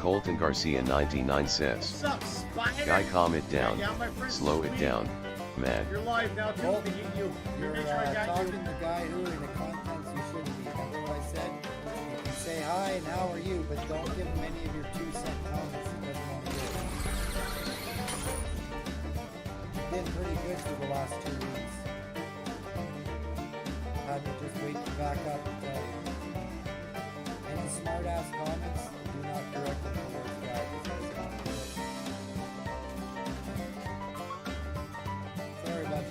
Colton Garcia 99 says, What's up, Spider? Guy, calm it down, Yeah, my friend slow it Sweet. down, man. You're live now, too. Colton, You You're make sure I got talking you. to the guy who in the contents you shouldn't be. Remember what I said? You can say hi and how are you, but don't give him any of your 2-cent comments he doesn't want to hear. You've been pretty good for the last 2 weeks. Had to just wait to back up and tell you. Any smart ass comments, do not direct them towards guys. Sorry, bud.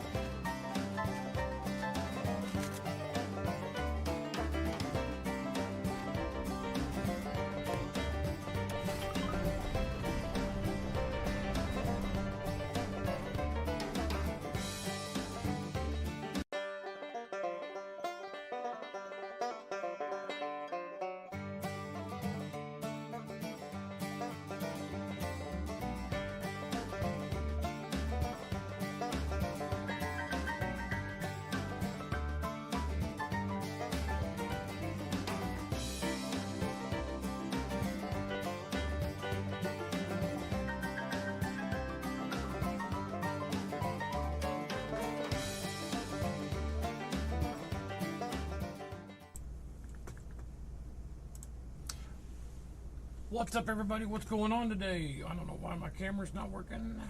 What's up, everybody? What's going on today? I don't know why my camera's not working.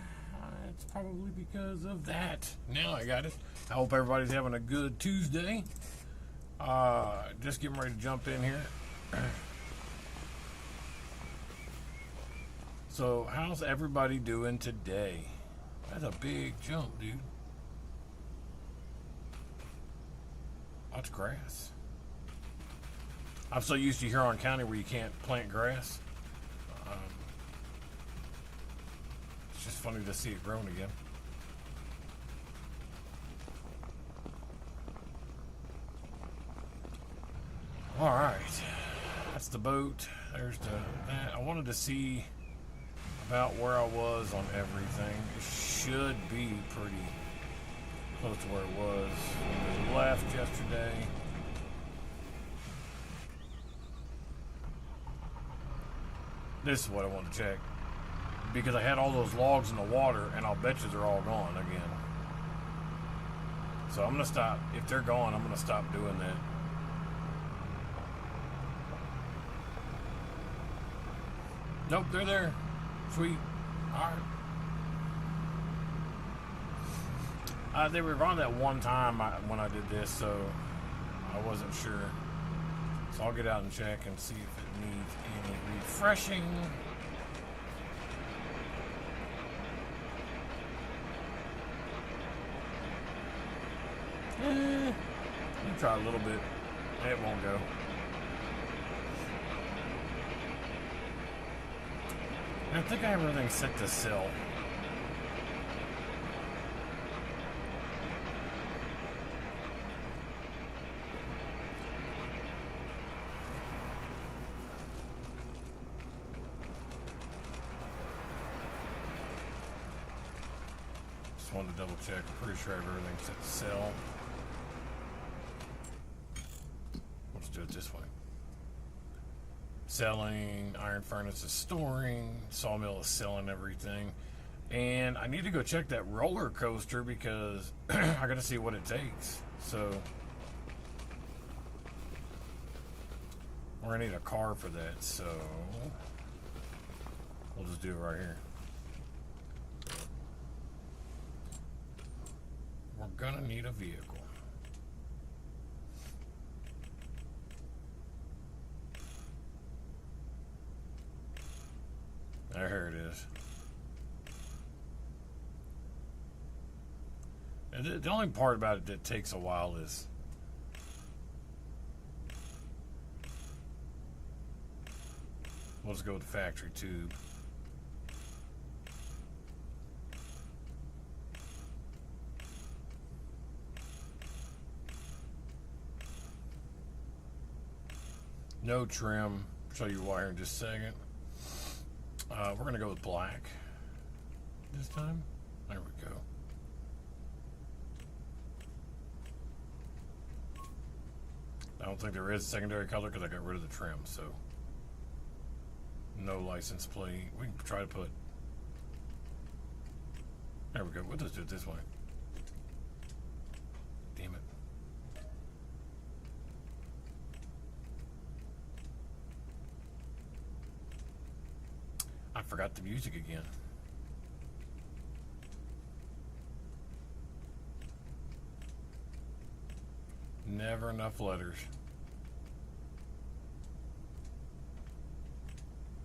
It's probably because of that. Now I got it. I hope everybody's having a good Tuesday. Just getting ready to jump in here. So, how's everybody doing today? That's a big jump, dude. That's grass. I'm so used to Huron County where you can't plant grass. It's just funny to see it growing again. All right, that's the boat. There's I wanted to see about where I was on everything. It should be pretty close to where it was when we left yesterday. This is what I want to check, because I had all those logs in the water, and I'll bet you they're all gone again. So I'm gonna stop. If they're gone, I'm gonna stop doing that. Nope, they're there. Sweet. All right. They were gone that one time when I did this, so I wasn't sure. So I'll get out and check and see if it needs any refreshing. Let me try a little bit. It won't go. And I think I have everything set to sell. Wanted to double check. I'm pretty sure I have everything set to sell. Let's do it this way. Selling, iron furnace is storing, sawmill is selling everything. And I need to go check that roller coaster because I got to see what it takes. So we're going to need a car for that. So we'll just do it right here. We're gonna need a vehicle. There it is. And the only part about it that takes a while is we'll just go with the factory tube. No trim. Show you wire in just a second. We're going to go with black this time. There we go. I don't think there is a secondary color because I got rid of the trim, so no license plate. We can try to put. There we go. We'll just do it this way. Damn it. I forgot the music again. Never enough letters.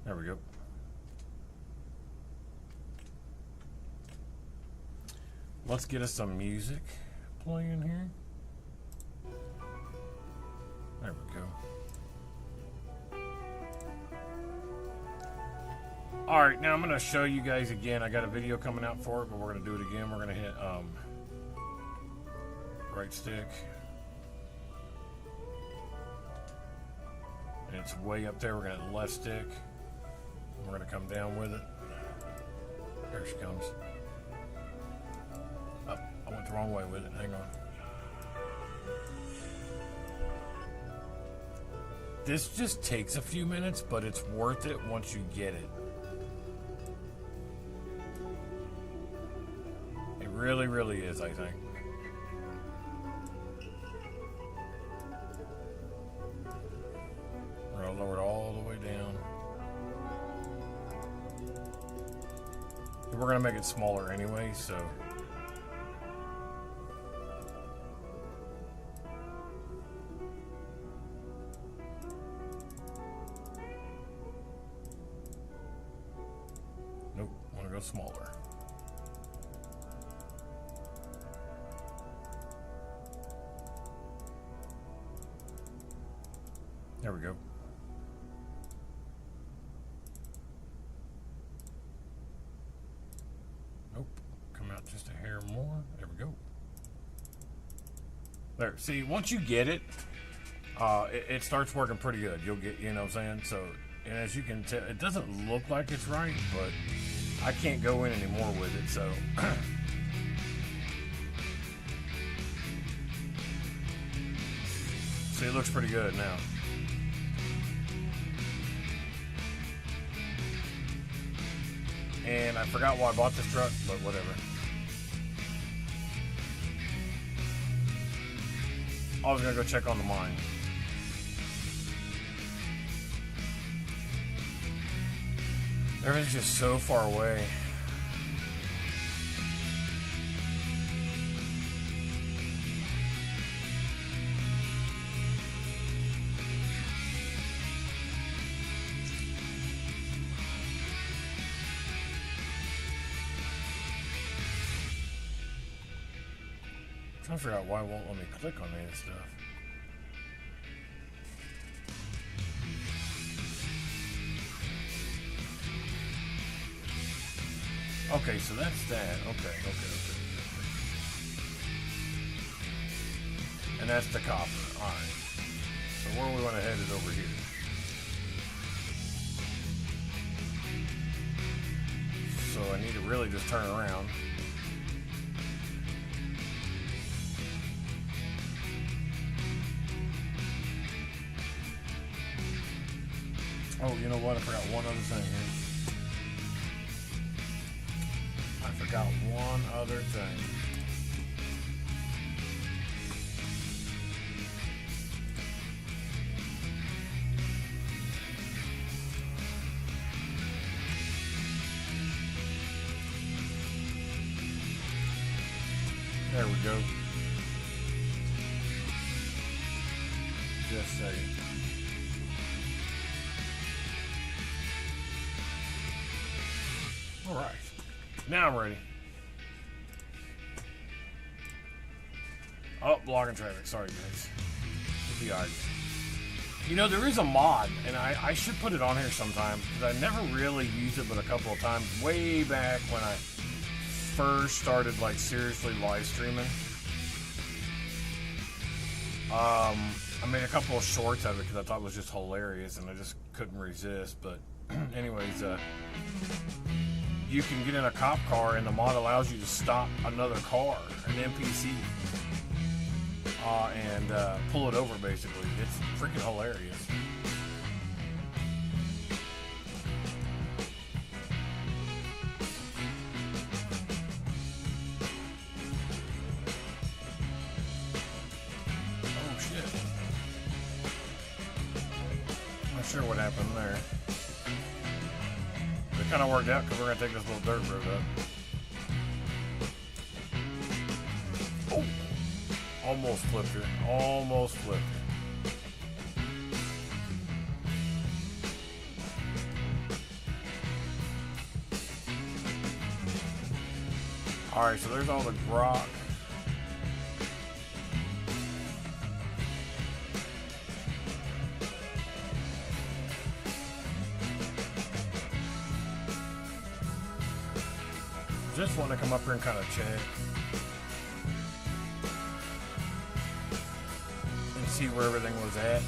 There we go. Let's get us some music playing here. There we go. Alright, now I'm going to show you guys again. I got a video coming out for it, but we're going to do it again. We're going to hit right stick. And it's way up there. We're going to hit left stick. We're going to come down with it. There she comes. Oh, I went the wrong way with it. Hang on. This just takes a few minutes, but it's worth it once you get it. It really, really is, I think. We're going to lower it all the way down. We're going to make it smaller anyway, so... Nope, want to go smaller. There we go. Nope, come out just a hair more. There we go. There, see, once you get it, it starts working pretty good. You'll get, you know what I'm saying? So, and as you can tell, it doesn't look like it's right, but I can't go in anymore with it, so. See, it looks pretty good now. And I forgot why I bought this truck, but whatever. I was gonna go check on the mine. Everything's just so far away. I'm trying to figure out why it won't let me click on any of this stuff. Okay, so that's that. Okay. And that's the copper. Alright. So where we want to head is over here. So I need to really just turn around. Oh, you know what? I forgot one other thing here. I forgot one other thing. There we go. Just a second. All right. Now I'm ready. Oh, blocking traffic. Sorry, guys. It'll be alright. You know, there is a mod, and I should put it on here sometime, because I never really used it but a couple of times, way back when I first started, like, seriously live streaming. I made a couple of shorts out of it because I thought it was just hilarious, and I just couldn't resist, but anyways, you can get in a cop car, and the mod allows you to stop another car, an NPC, and pull it over, basically. It's freaking hilarious. sure what happened there. It kind of worked out because we're going to take this little dirt road up. Oh! Almost flipped her. Almost flipped her. Alright, so there's all the rock. Just want to come up here and kind of check and see where everything was at.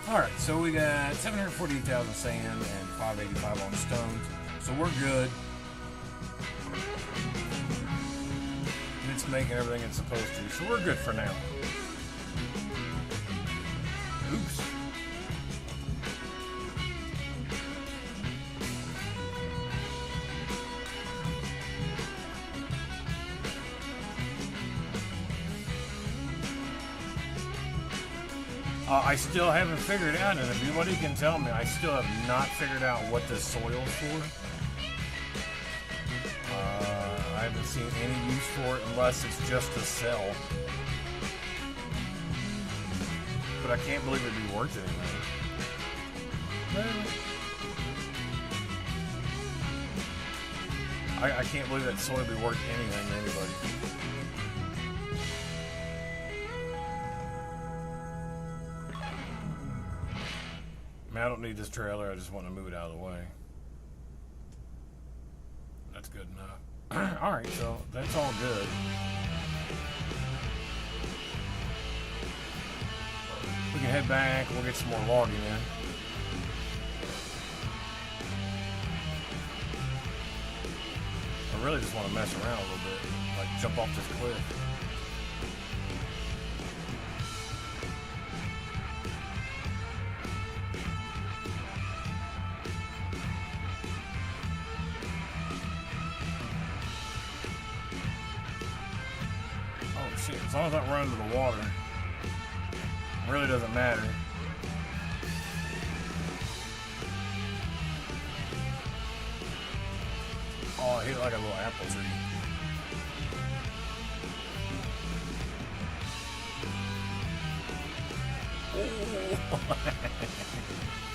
Alright, so we got 748,000 sand and 585 on stones. So we're good. And it's making everything it's supposed to. So we're good for now. Oops. I still haven't figured out, and if anybody can tell me, I still have not figured out what this soil's for. I haven't seen any use for it unless it's just to sell. But I can't believe it'd be worth anything. I can't believe that soil would be worth anything to anybody. I don't need this trailer, I just want to move it out of the way. That's good enough. Alright, so that's all good. We can head back, we'll get some more logging in. I really just want to mess around a little bit, like jump off this cliff. As long as I don't run into the water, it really doesn't matter. Oh, I hit it like a little apple tree.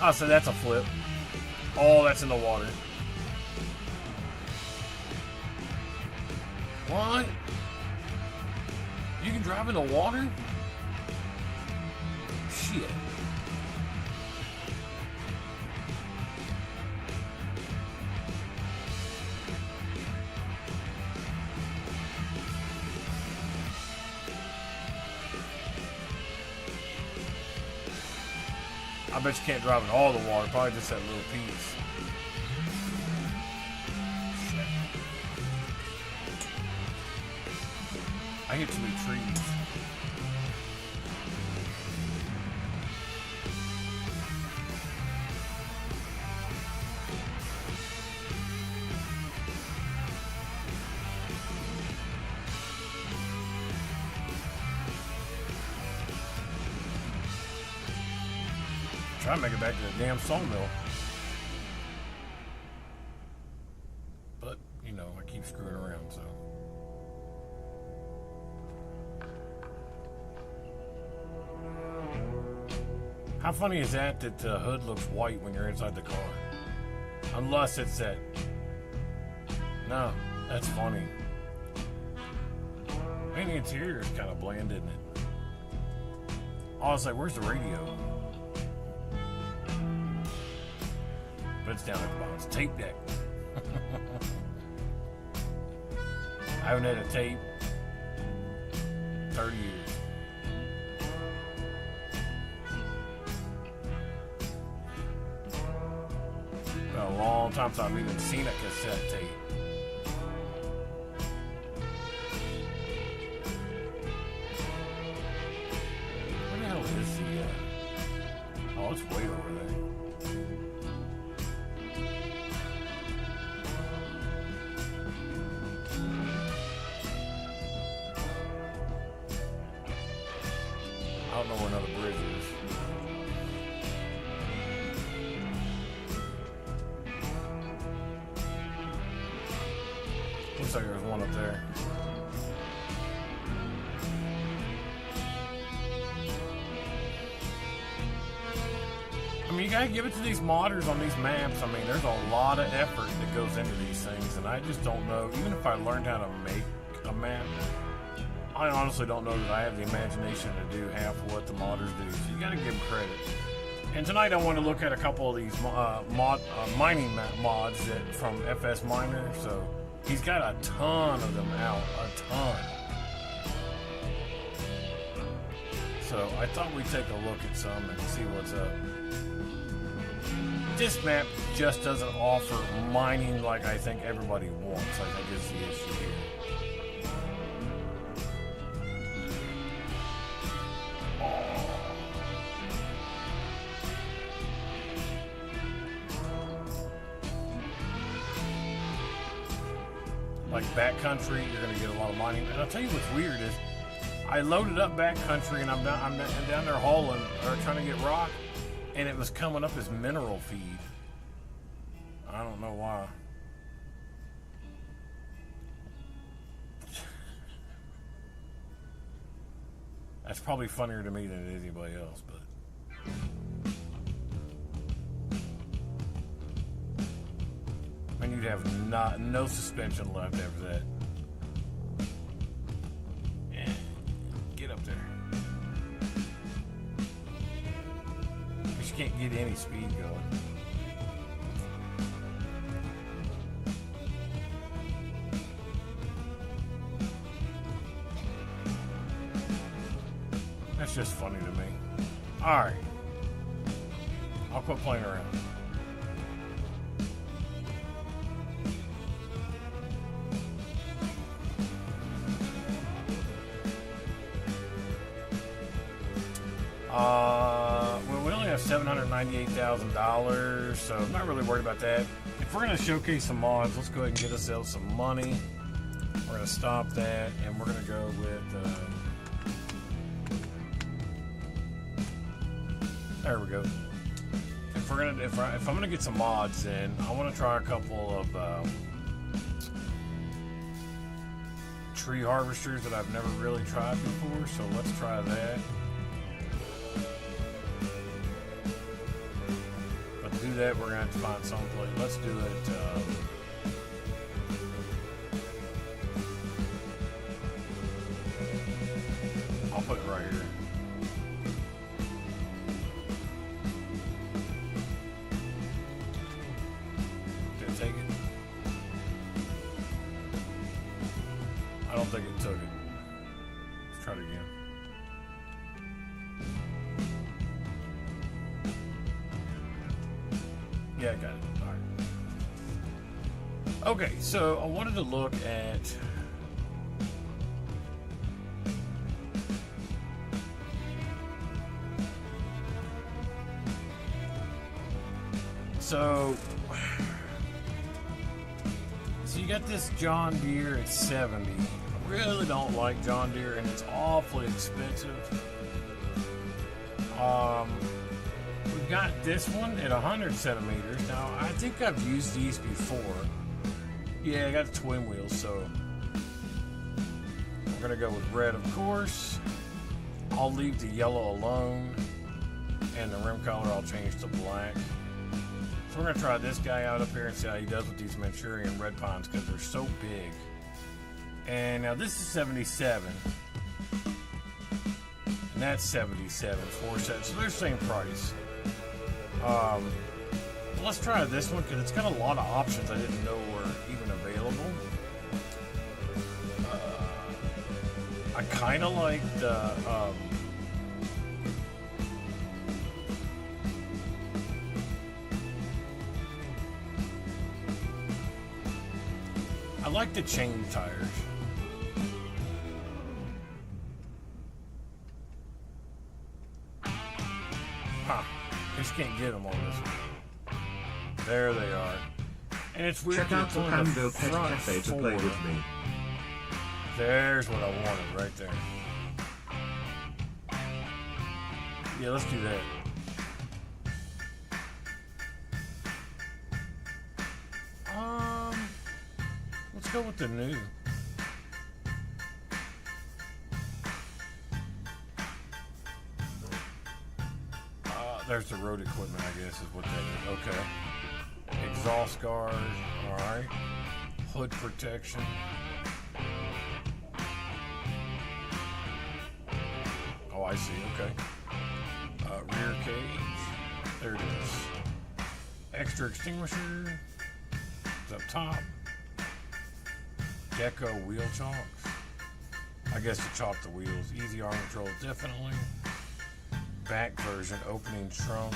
Oh, so that's a flip. Oh, that's in the water. What? You can drive in the water? Shit. I bet you can't drive in all the water, probably just that little piece. I hit too many trees. Try to make it back to the damn sawmill. But, you know, I keep screwing around, so. How funny is that the hood looks white when you're inside the car? Unless it's that. No, that's funny. And the interior is kind of bland, isn't it? I was like, where's the radio? But it's down at the bottom. It's a tape deck. I haven't had a tape 30 years. A long time since I've even seen a cassette tape. Where the hell is the, oh, it's way over there. Looks like there's one up there. I mean, you gotta give it to these modders on these maps. I mean, there's a lot of effort that goes into these things, and I just don't know. Even if I learned how to make a map, I honestly don't know that I have the imagination to do half of what the modders do. So you gotta give them credit. And tonight I want to look at a couple of these mining mods that from FS Miner. So he's got a ton of them out, a ton. So I thought we'd take a look at some and see what's up. This map just doesn't offer mining like I think everybody wants. I think is the issue here. Like backcountry, you're going to get a lot of mining. And I'll tell you what's weird is, I loaded up backcountry and I'm down there hauling or trying to get rock, and it was coming up as mineral feed. I don't know why. That's probably funnier to me than it is anybody else, but. And you'd have no suspension left after that. Yeah. Get up there. But you can't get any speed going. That's just funny to me. Alright. I'll quit playing around. Well, we only have $798,000, so I'm not really worried about that. If we're going to showcase some mods, let's go ahead and get ourselves some money. We're going to stop that, and we're going to go with, there we go. If I'm gonna get some mods, then I want to try a couple of tree harvesters that I've never really tried before. So let's try that. But to do that, we're gonna have to find some place. Let's do it. I'll put it right here. Take it. I don't think it took it. Let's try it again. Yeah, I got it. All right. Okay, so I wanted to look at so you got this John Deere at 70. I really don't like John Deere, and it's awfully expensive. We've got this one at 100 centimeters. Now, I think I've used these before. Yeah, I got the twin wheels, so we're gonna go with red, of course. I'll leave the yellow alone, and the rim color I'll change to black. So we're going to try this guy out up here and see how he does with these Manchurian red pines because they're so big. And now this is 77. And that's 77, 4 cents. So they're the same price. Let's try this one because it's got a lot of options I didn't know were even available. I kind of like the... I like the chain tires. Huh. Just can't get them on this one. There they are. And it's weird. Check out the Pango Pet Cafe to play with me. There's what I wanted right there. Yeah, let's do that. Let's go with the new. There's the road equipment, I guess, is what that is. Okay. Exhaust guard. Alright. Hood protection. Oh, I see. Okay. Rear cage. There it is. Extra extinguisher. It's up top. Deco wheel chocks. I guess to chalk the wheels. Easy arm control, definitely. Back version, opening trunk,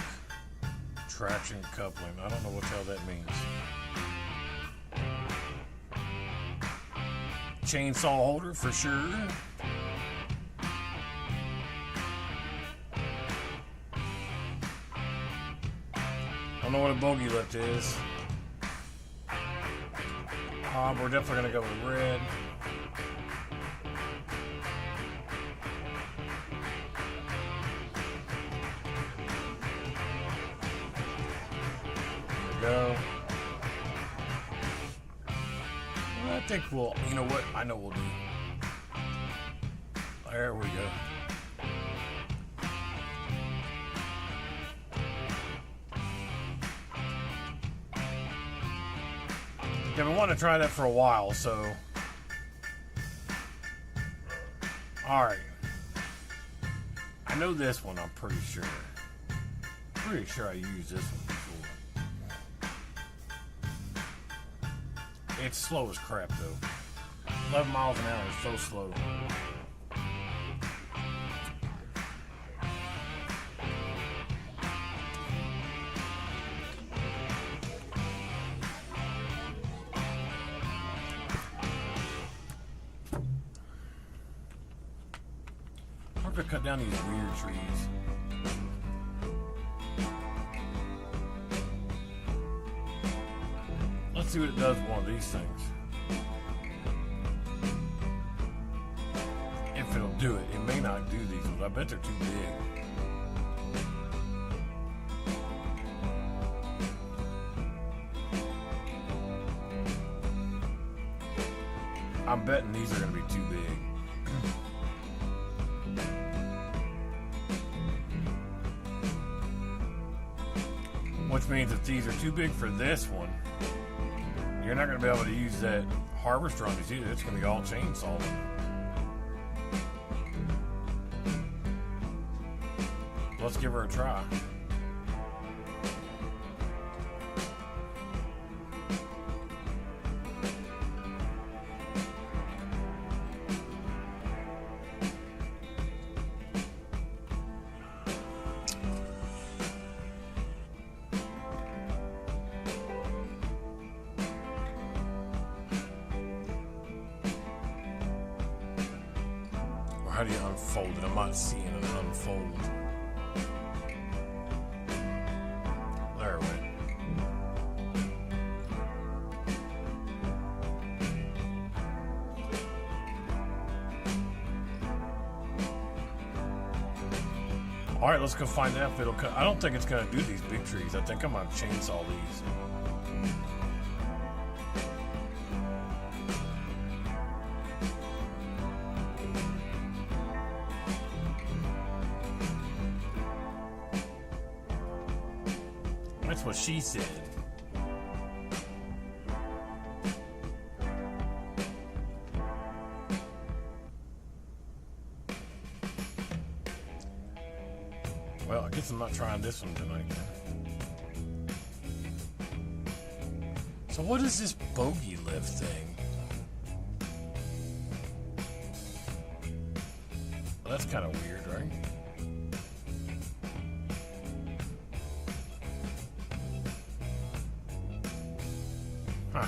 traction coupling. I don't know what the hell that means. Chainsaw holder for sure. I don't know what a bogey lift is. We're definitely going to go with red. Go. Well, I think we'll, you know what? I know we'll do. There we go. Yeah, we want to try that for a while, so. Alright. I know this one, I'm pretty sure. Pretty sure I used this one before. It's slow as crap though. 11 miles an hour is so slow. Hard to cut down these weird trees. Let's see what it does with one of these things. If it'll do it. It may not do these ones. I bet they're too big. I'm betting these are going to be too big. Which means if these are too big for this one, you're not going to be able to use that harvester on these either. It's going to be all chainsaw. Let's give her a try. How do you unfold it? I'm not seeing it unfold. There it went. All right, let's go find out if it'll cut. I don't think it's going to do these big trees. I think I'm going to chainsaw these. That's what she said. Well, I guess I'm not trying this one tonight then. So what is this bogey lift thing? Well, that's kind of weird, right? Huh.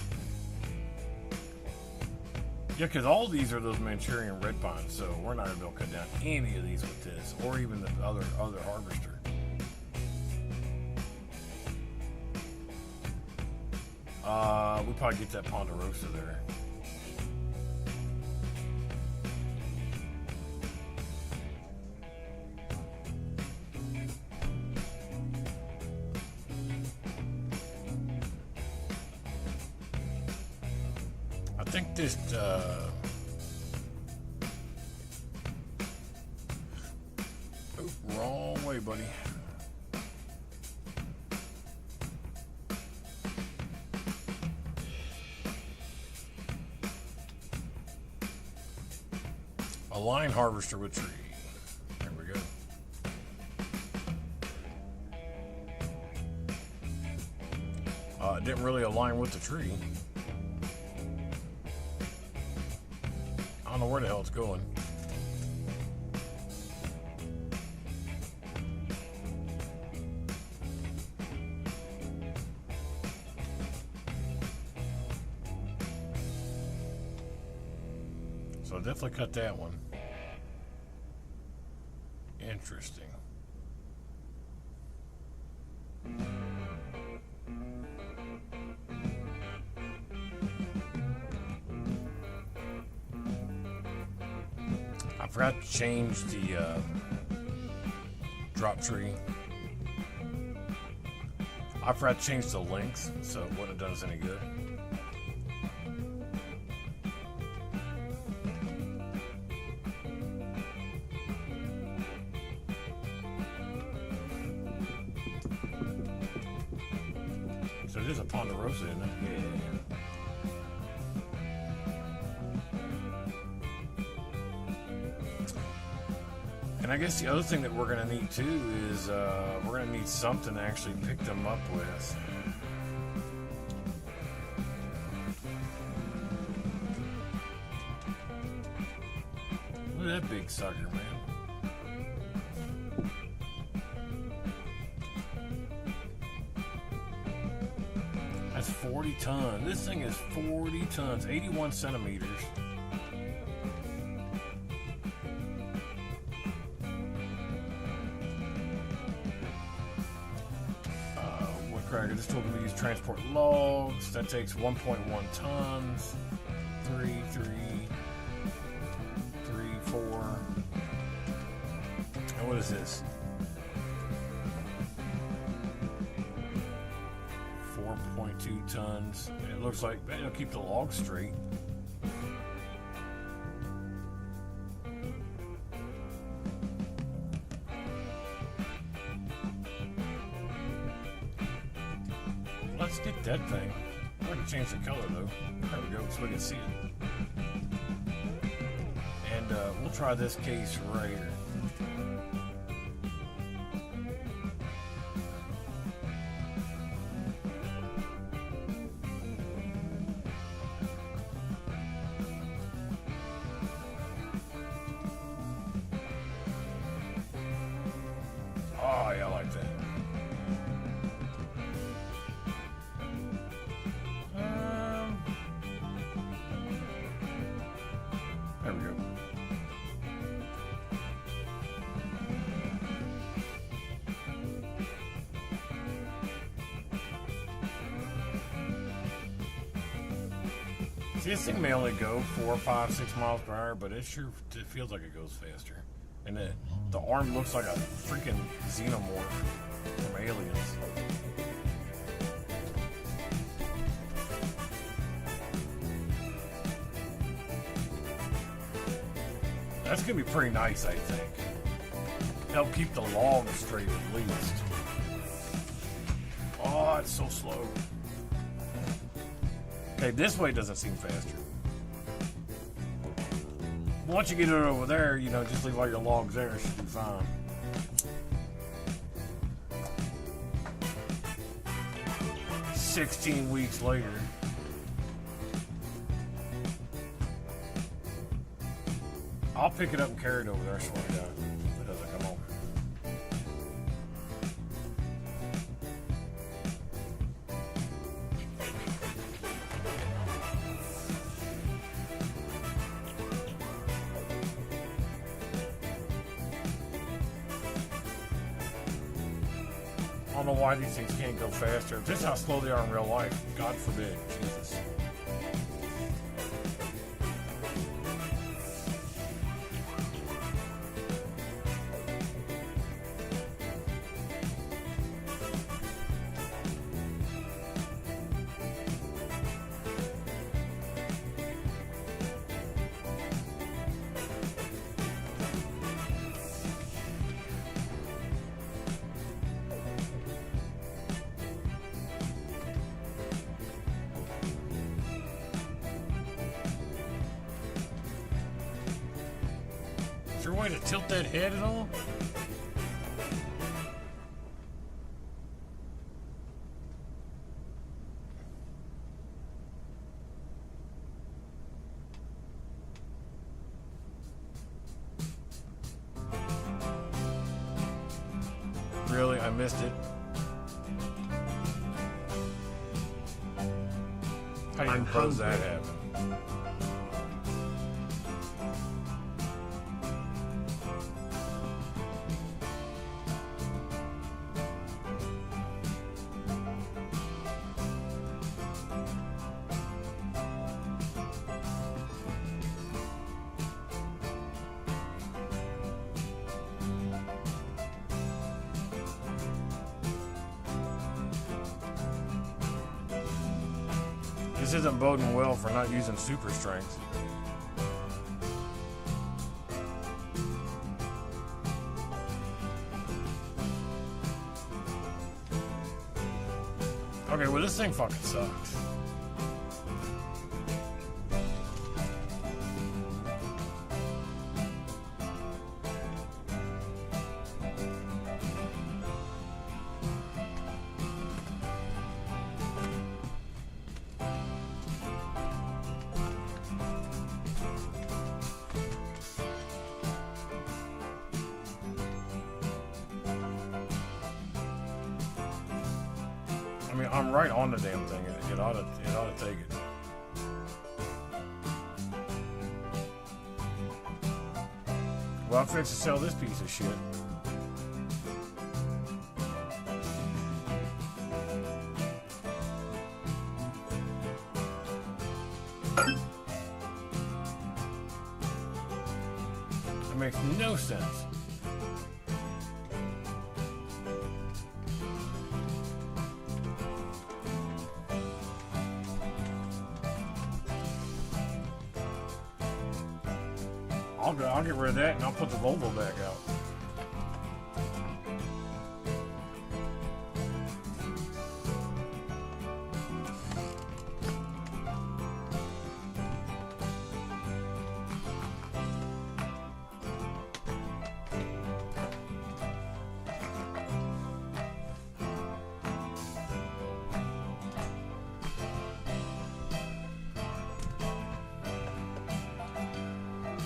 Yeah, because all these are those Manchurian red pines, so we're not going to be able to cut down any of these with this, or even the other harvester. We'll probably get that Ponderosa there. I think this, wrong way, buddy. A line harvester with tree. There we go. It didn't really align with the tree. I don't know where the hell it's going. So I definitely cut that one. Interesting. I forgot to change the drop tree. I forgot to change the length, so it wouldn't have done us any good. So it is a Ponderosa, isn't it? Yeah. And I guess the other thing that we're going to need too is we're going to need something to actually pick them up with. Look at that big sucker, man. That's 40 tons. This thing is 40 tons, 81 centimeters. Woodcracker. This tool can be used to transport logs. That takes 1.1 tons. 3, 4. And what is this? 4.2 tons. And it looks like it'll keep the logs straight. Let's get that thing. I can change the color though. There we go, so we can see it. And we'll try this case right here. Oh, yeah, I like that. There we go. See, this thing may only go 4, 5, 6 miles per hour, but it feels like it goes faster. And the arm looks like a freaking xenomorph from Aliens. That's gonna be pretty nice, I think. Help keep the logs straight at least. Oh, it's so slow. Okay, this way doesn't seem faster. Once you get it over there, you know, just leave all your logs there, it should be fine. "16 weeks later. I'll pick it up and carry it over there, I swear to God. If it doesn't come over. I don't know why these things can't go faster. If this is how slow they are in real life, God forbid. Jesus. there a way to tilt that head at all? Really? I missed it. How do you I'm propose that hungry. happen? This isn't boding well for not using super strength. Okay, well this thing fucking sucks. I mean, I'm right on the damn thing. It ought to take it. Well, I'm fixing to sell this piece of shit. It makes no sense. I'll get rid of that and I'll put the Volvo back out.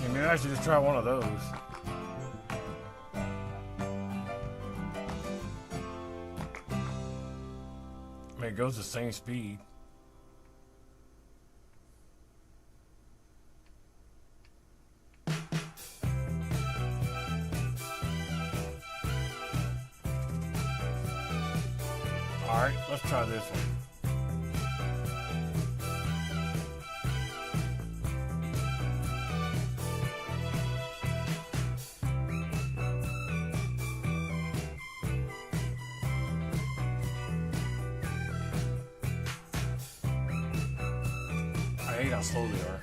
Maybe I should just try one of those. I mean, it goes the same speed. Alright, let's try this one. I hate how slow they are.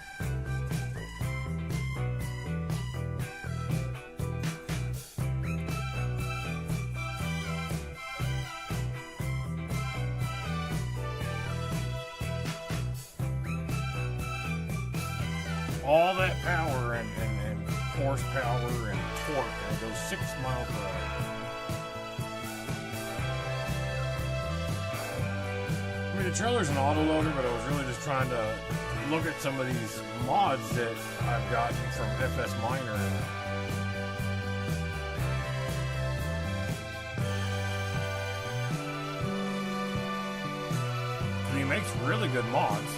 All that power and horsepower and torque, and it goes 6 miles per hour. I mean, the trailer's an autoloader, but I was really just trying to look at some of these mods that I've gotten from FS Minor. And he makes really good mods.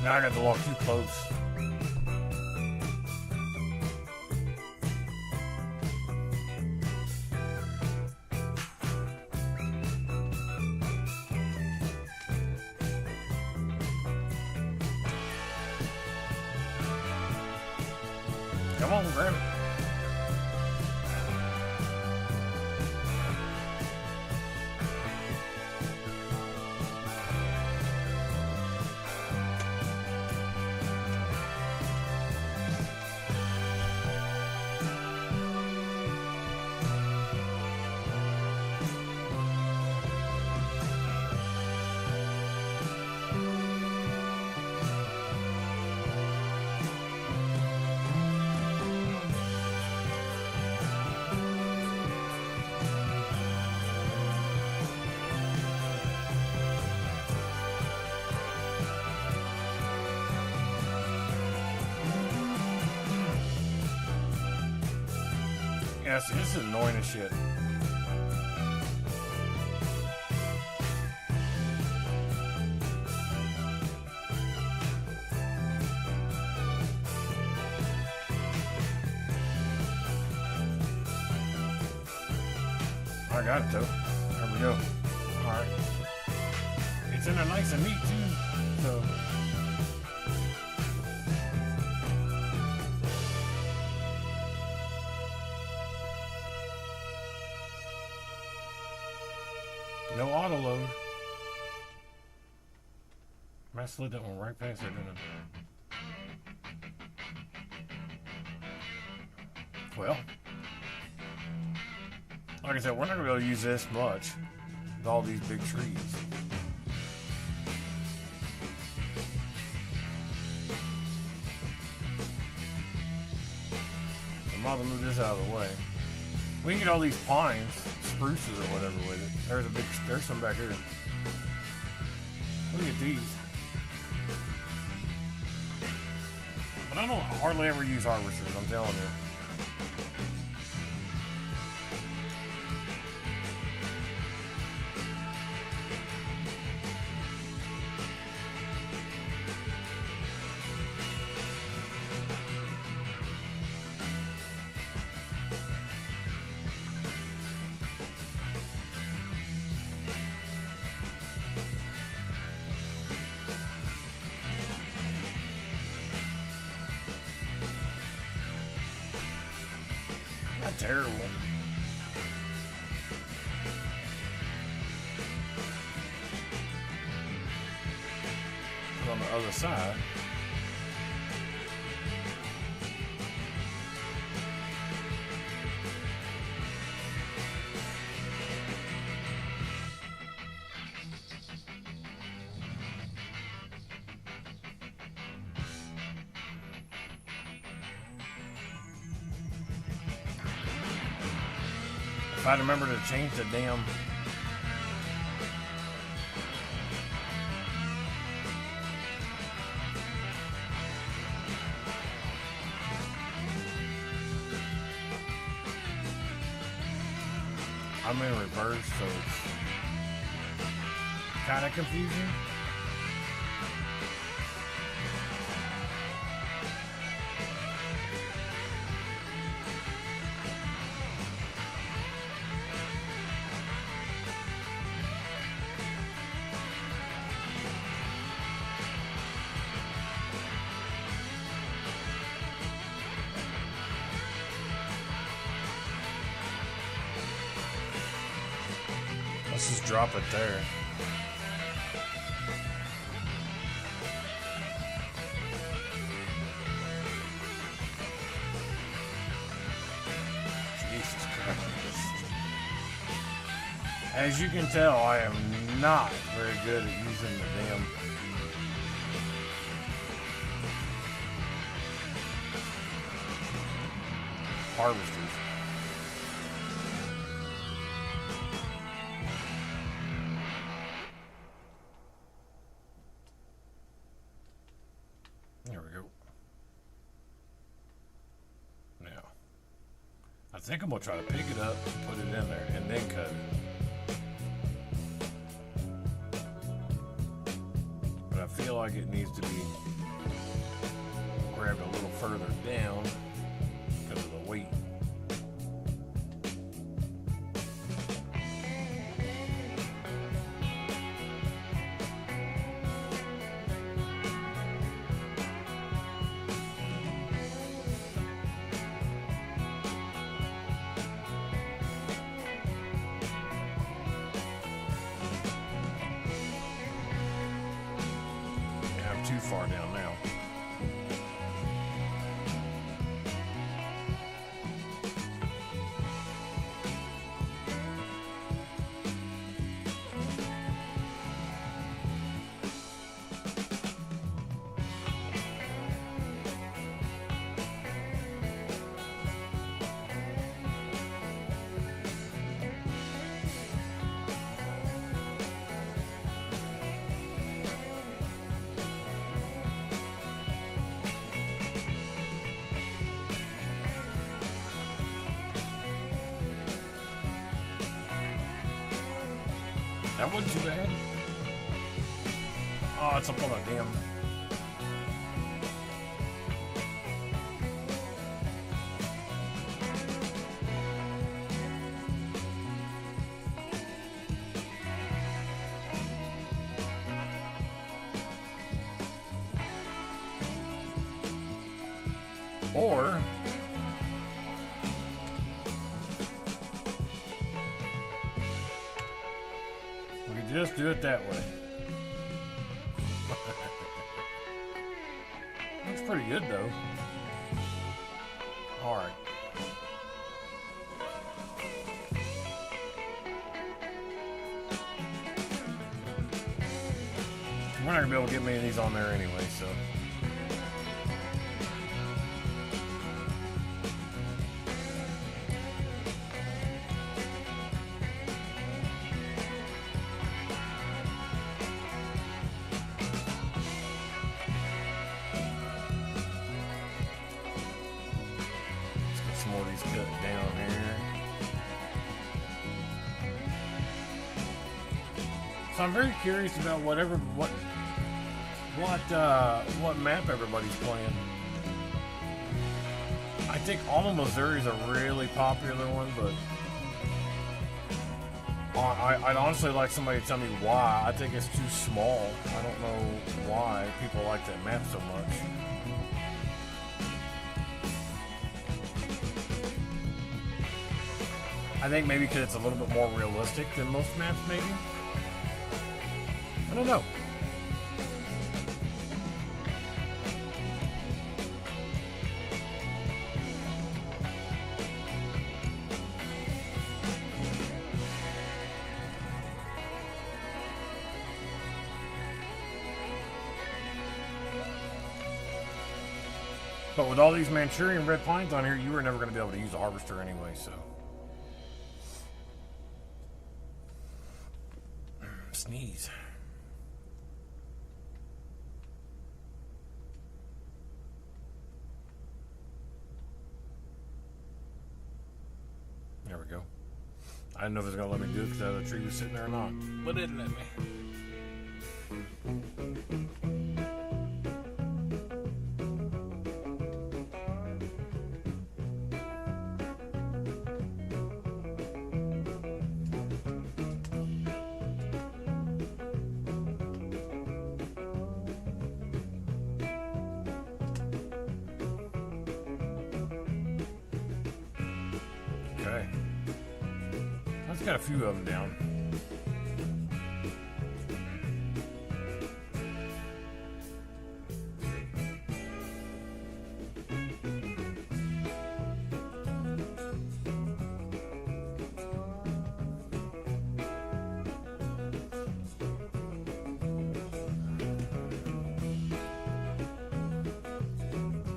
Now I got to walk too close. Come on, grab it. Yeah, see, this is annoying as shit. I got it though. There we go. Alright. It's in there nice and neat too. So no auto load. I slid that one right past it, didn't I? Well, like I said, we're not going to be able to use this much with all these big trees. I'm about to move this out of the way. We can get all these pines, spruces or whatever with it. There's some back here. Look at these. But I don't hardly ever use harvesters, I'm telling you. Not terrible. But on the other side, if I remember to change the damn I'm in reverse, so it's kind of confusing. Let's just drop it there. Jesus Christ. As you can tell, I am not very good at using the damn harvesters. I think I'm going to try to pick it up, put it in there, and then cut it. But I feel like it needs to be grabbed a little further down because of the weight. Too far down now. That wasn't too bad. Oh, it's up on a damn. Or we could just do it that way. Looks pretty good though. Alright. We're not gonna be able to get many of these on there anyway, so. Some more of these cut down here. So I'm very curious about what map everybody's playing. I think Alma Missouri is a really popular one, but I'd honestly like somebody to tell me why. I think it's too small. I don't know why people like that map so much. I think maybe because it's a little bit more realistic than most maps, maybe. I don't know. But with all these Manchurian red pines on here, you were never going to be able to use a harvester anyway, so. Sneeze. There we go. I didn't know if it was going to let me do it because the other tree was sitting there or not. But it didn't let me. Okay. That's got a few of them down.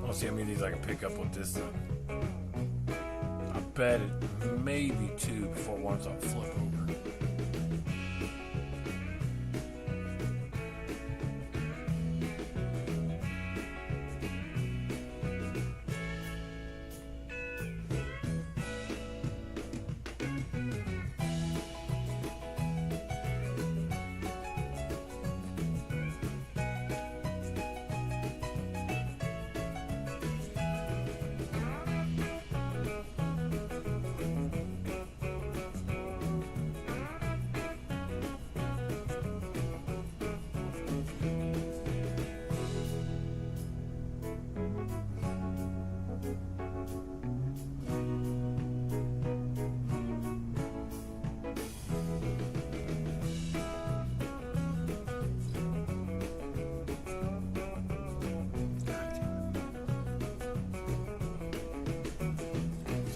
I'll see how many of these I can pick up with this thing. I bet it maybe two before one's on flip over.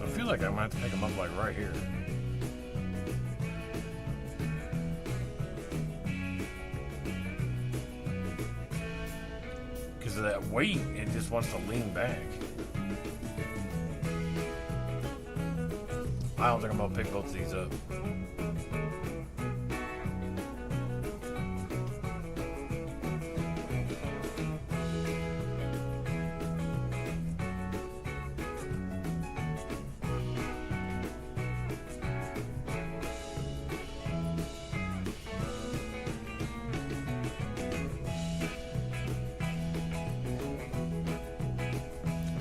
I feel like I might have to pick them up like right here. Because of that weight, it just wants to lean back. I don't think I'm going to pick both of these up.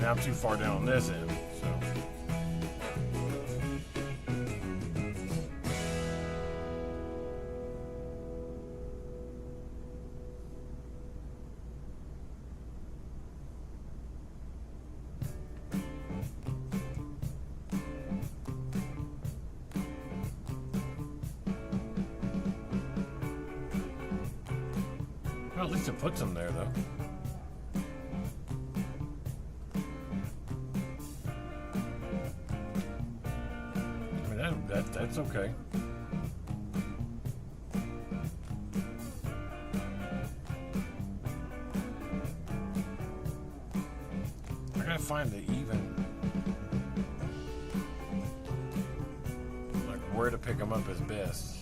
Now I'm too far down on this end, so. Well, at least it puts them there, though. I mean, that's okay. I gotta find the even, like, where to pick them up is best.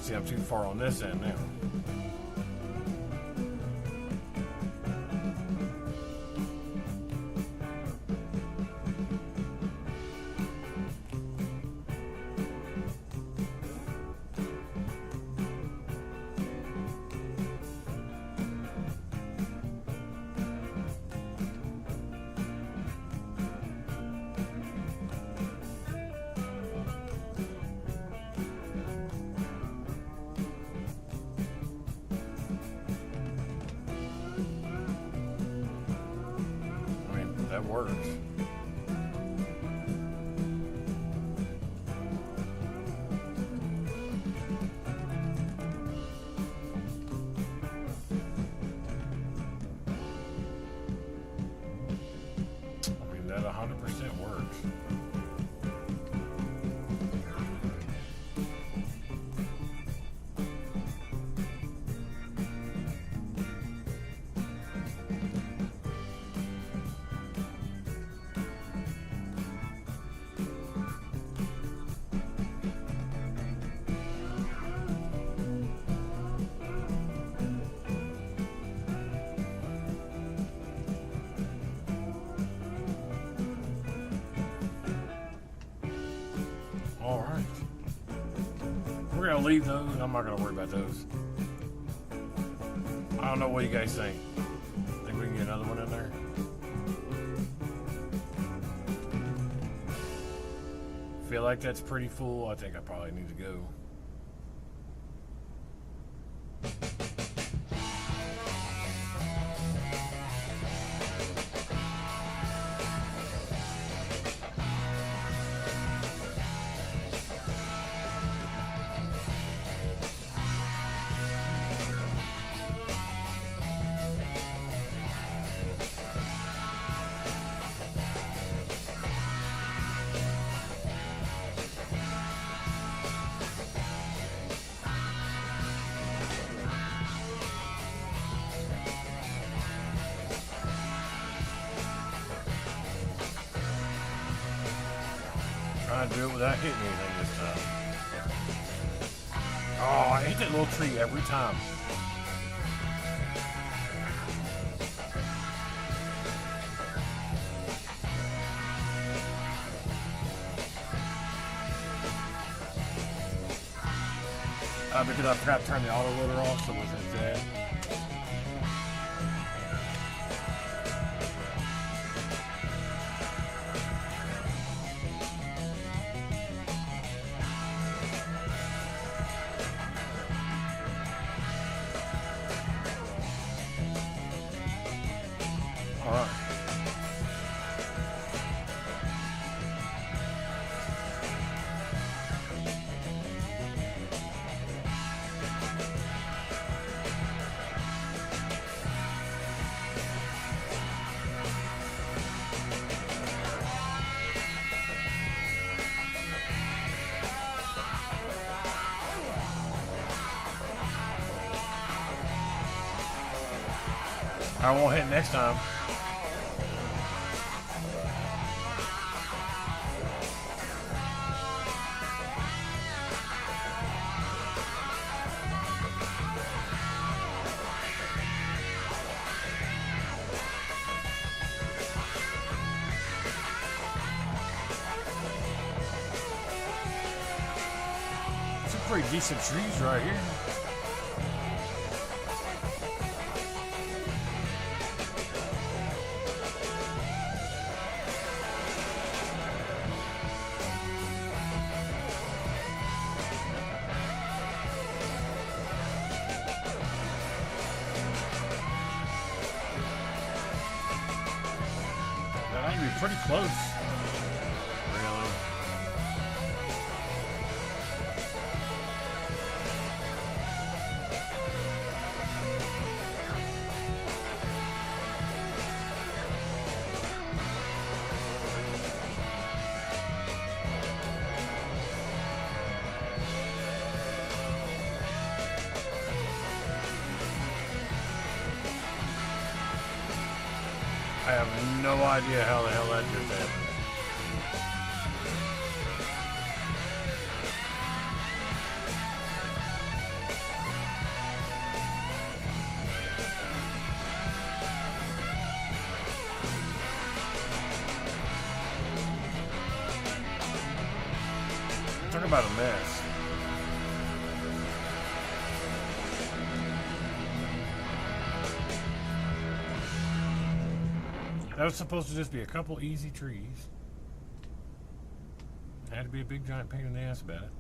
See, I'm too far on this end now. That works. I mean, that 100% works. All right. We're going to leave those. I'm not going to worry about those. I don't know what you guys think. Think we can get another one in there? Feel like that's pretty full. I think I probably need to go. Trying to do it without hitting anything this time. Oh, I hit that little tree every time. Because I forgot to turn the autoloader off, so it wasn't dead. All right. I won't hit next time. pretty decent trees right here. That ought to be pretty close. Really? I have no idea how the hell that just happened. Talk about a mess. That was supposed to just be a couple easy trees. Had to be a big giant pain in the ass about it.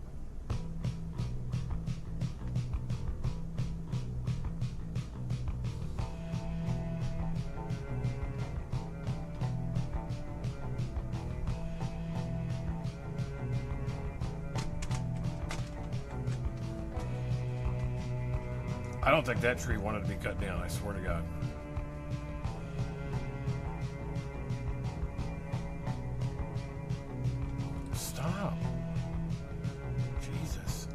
I don't think that tree wanted to be cut down, I swear to God. Stop. Jesus.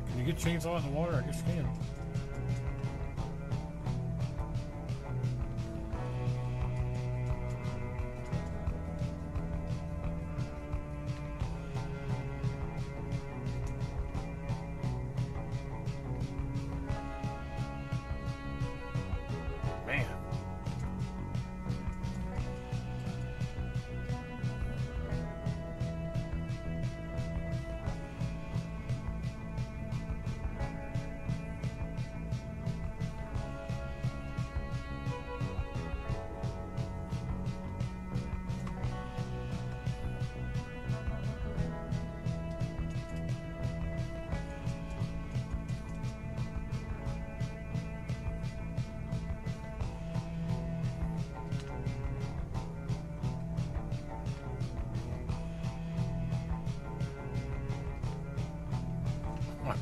Can you get chainsaw in the water? I guess you can. Man.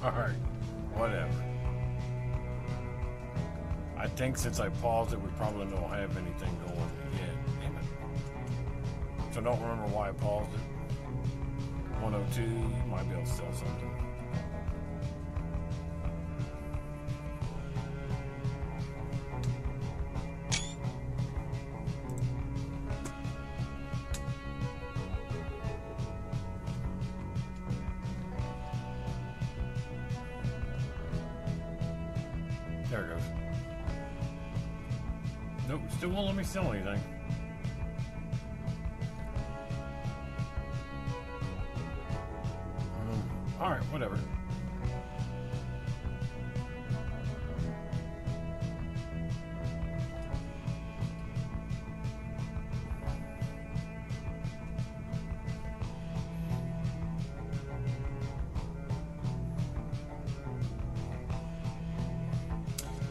Alright, whatever. I think since I paused it, we probably don't have anything going yet. Damn it. So I don't remember why I paused it. 102, might be able to sell something. There it goes. Nope, still won't let me sell anything. Alright, whatever.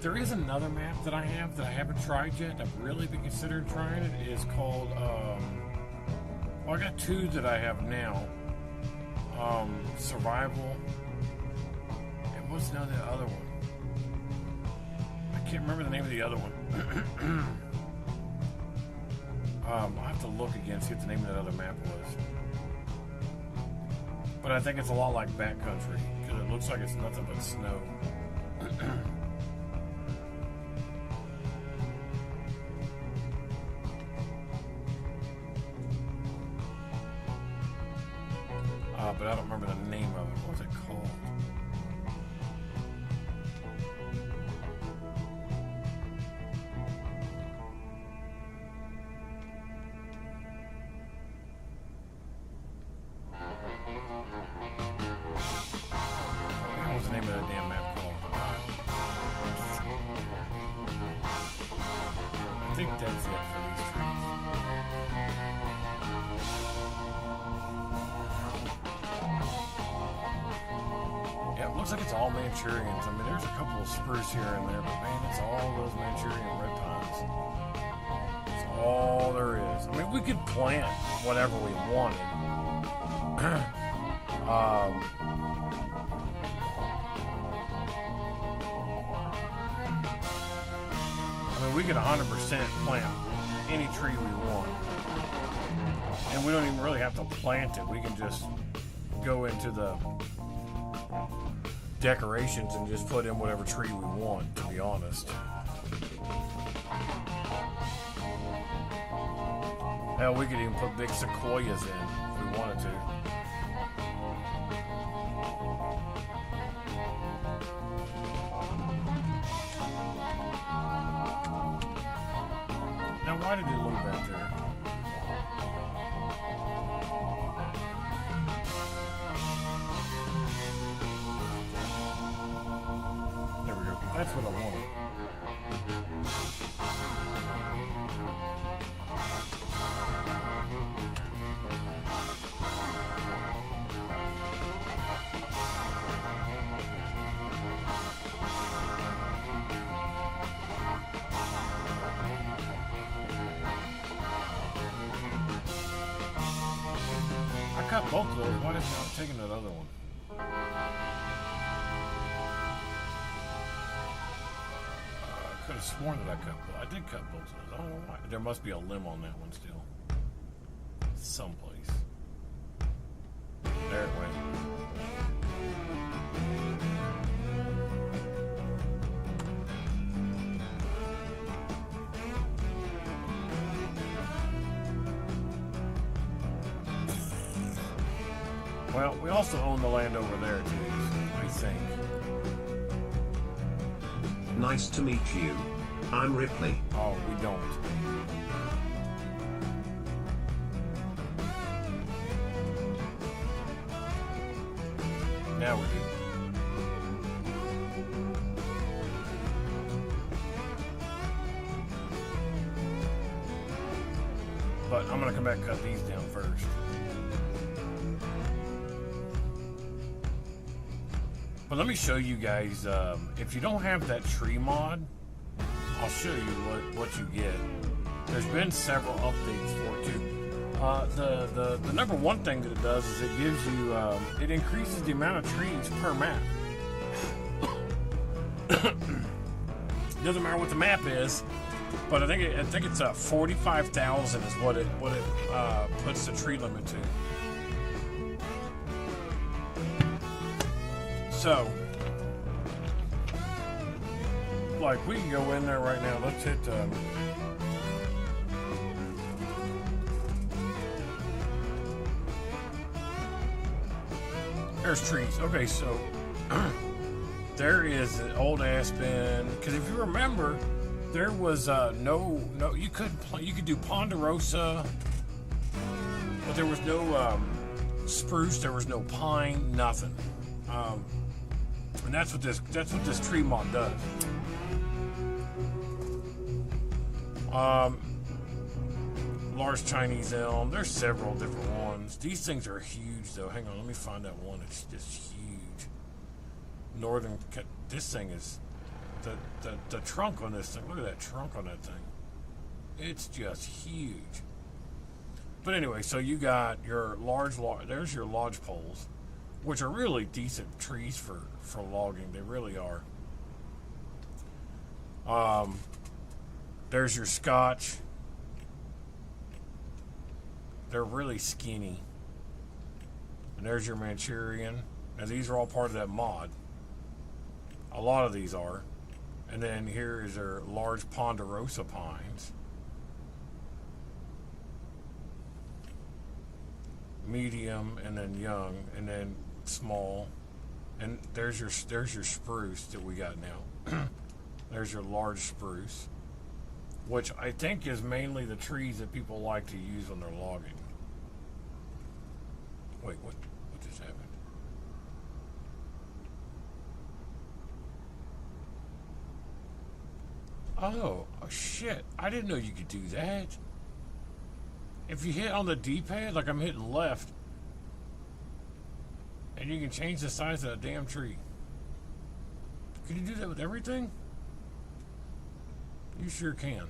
There is another map that I have that I haven't tried yet. I've really been considering trying it. It is called, well, I got two that I have now. Survival. And what's the other one? I can't remember the name of the other one. I'll have to look again, see what the name of that other map was. But I think it's a lot like Backcountry, because it looks like it's nothing but snow. But I don't remember the name of it. What's it called? that's it for these trees. Yeah, it looks like it's all Manchurians. I mean, there's a couple of spruce here and there, but man, it's all those Manchurian red pines. That's all there is. I mean, we could plant whatever we wanted. I mean, we could 100% plant any tree we want. And we don't even really have to plant it. We can just go into the decorations and just put in whatever tree we want, to be honest. Hell, we could even put big sequoias in if we wanted to. Now, why did it look back there? There we go. That's what I wanted. I cut both of those. Why isn't it taking that other one? I could have sworn that I did cut both of those. I don't know why. There must be a limb on that one still. Someplace. There it went. Well, we also own the land over there too, I think. Nice to meet you. I'm Ripley. Oh, we don't. Now we do. But I'm gonna come back and cut these down first. But let me show you guys, if you don't have that tree mod, I'll show you what you get. There's been several updates for it too. The number one thing that it does is it gives you, it increases the amount of trees per map. Doesn't matter what the map is, but I think it's 45,000 is what it puts the tree limit to. So, like, we can go in there right now. Let's hit, there's trees. Okay, so, there is an old aspen. Because if you remember, there was, you could do ponderosa, but there was no, spruce, there was no pine, nothing. And that's what this tree mod does. Large Chinese elm. There's several different ones. These things are huge, though. Hang on, let me find that one. It's just huge. Northern. This thing is the trunk on this thing. Look at that trunk on that thing. It's just huge. But anyway, so you got your large. There's your lodge poles, which are really decent trees for logging. They really are. There's your Scotch. They're really skinny. And there's your Manchurian. Now these are all part of that mod. A lot of these are. And then here is their large ponderosa pines. Medium, and then young, and then small. And there's your spruce that we got now. There's your large spruce, which I think is mainly the trees that people like to use when they're logging. Wait, what just happened? Oh, shit. I didn't know you could do that. If you hit on the D-pad, like I'm hitting left, and you can change the size of that damn tree. Can you do that with everything? You sure can.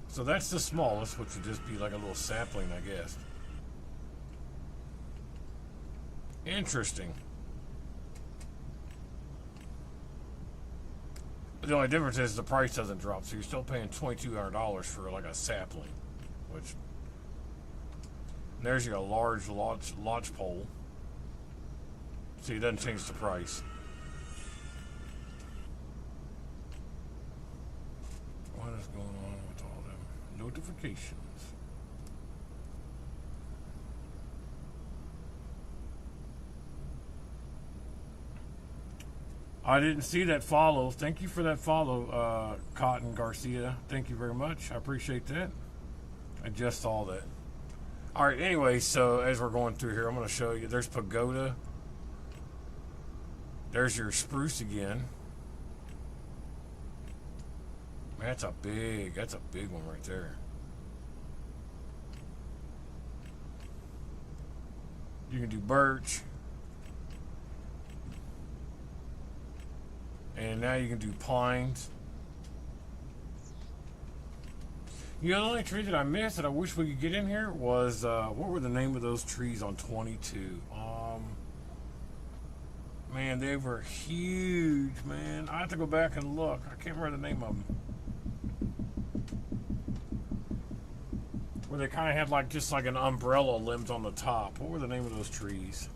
So that's the smallest, which would just be like a little sapling, I guess. Interesting. The only difference is the price doesn't drop, so you're still paying $2,200 for like a sapling, which there's your large lodge pole. See, it doesn't change the price. What is going on with all them notifications? I didn't see that follow. Thank you for that follow, Cotton Garcia. Thank you very much. I appreciate that. I just saw that. All right, anyway, so as we're going through here, I'm going to show you. There's Pagoda. There's your spruce again. That's a big one right there. You can do birch. And now you can do pines. You know, the only tree that I missed that I wish we could get in here was, what were the name of those trees on 22? Man, they were huge, man. I have to go back and look. I can't remember the name of them. Where they kind of had like just like an umbrella limbs on the top. What were the name of those trees?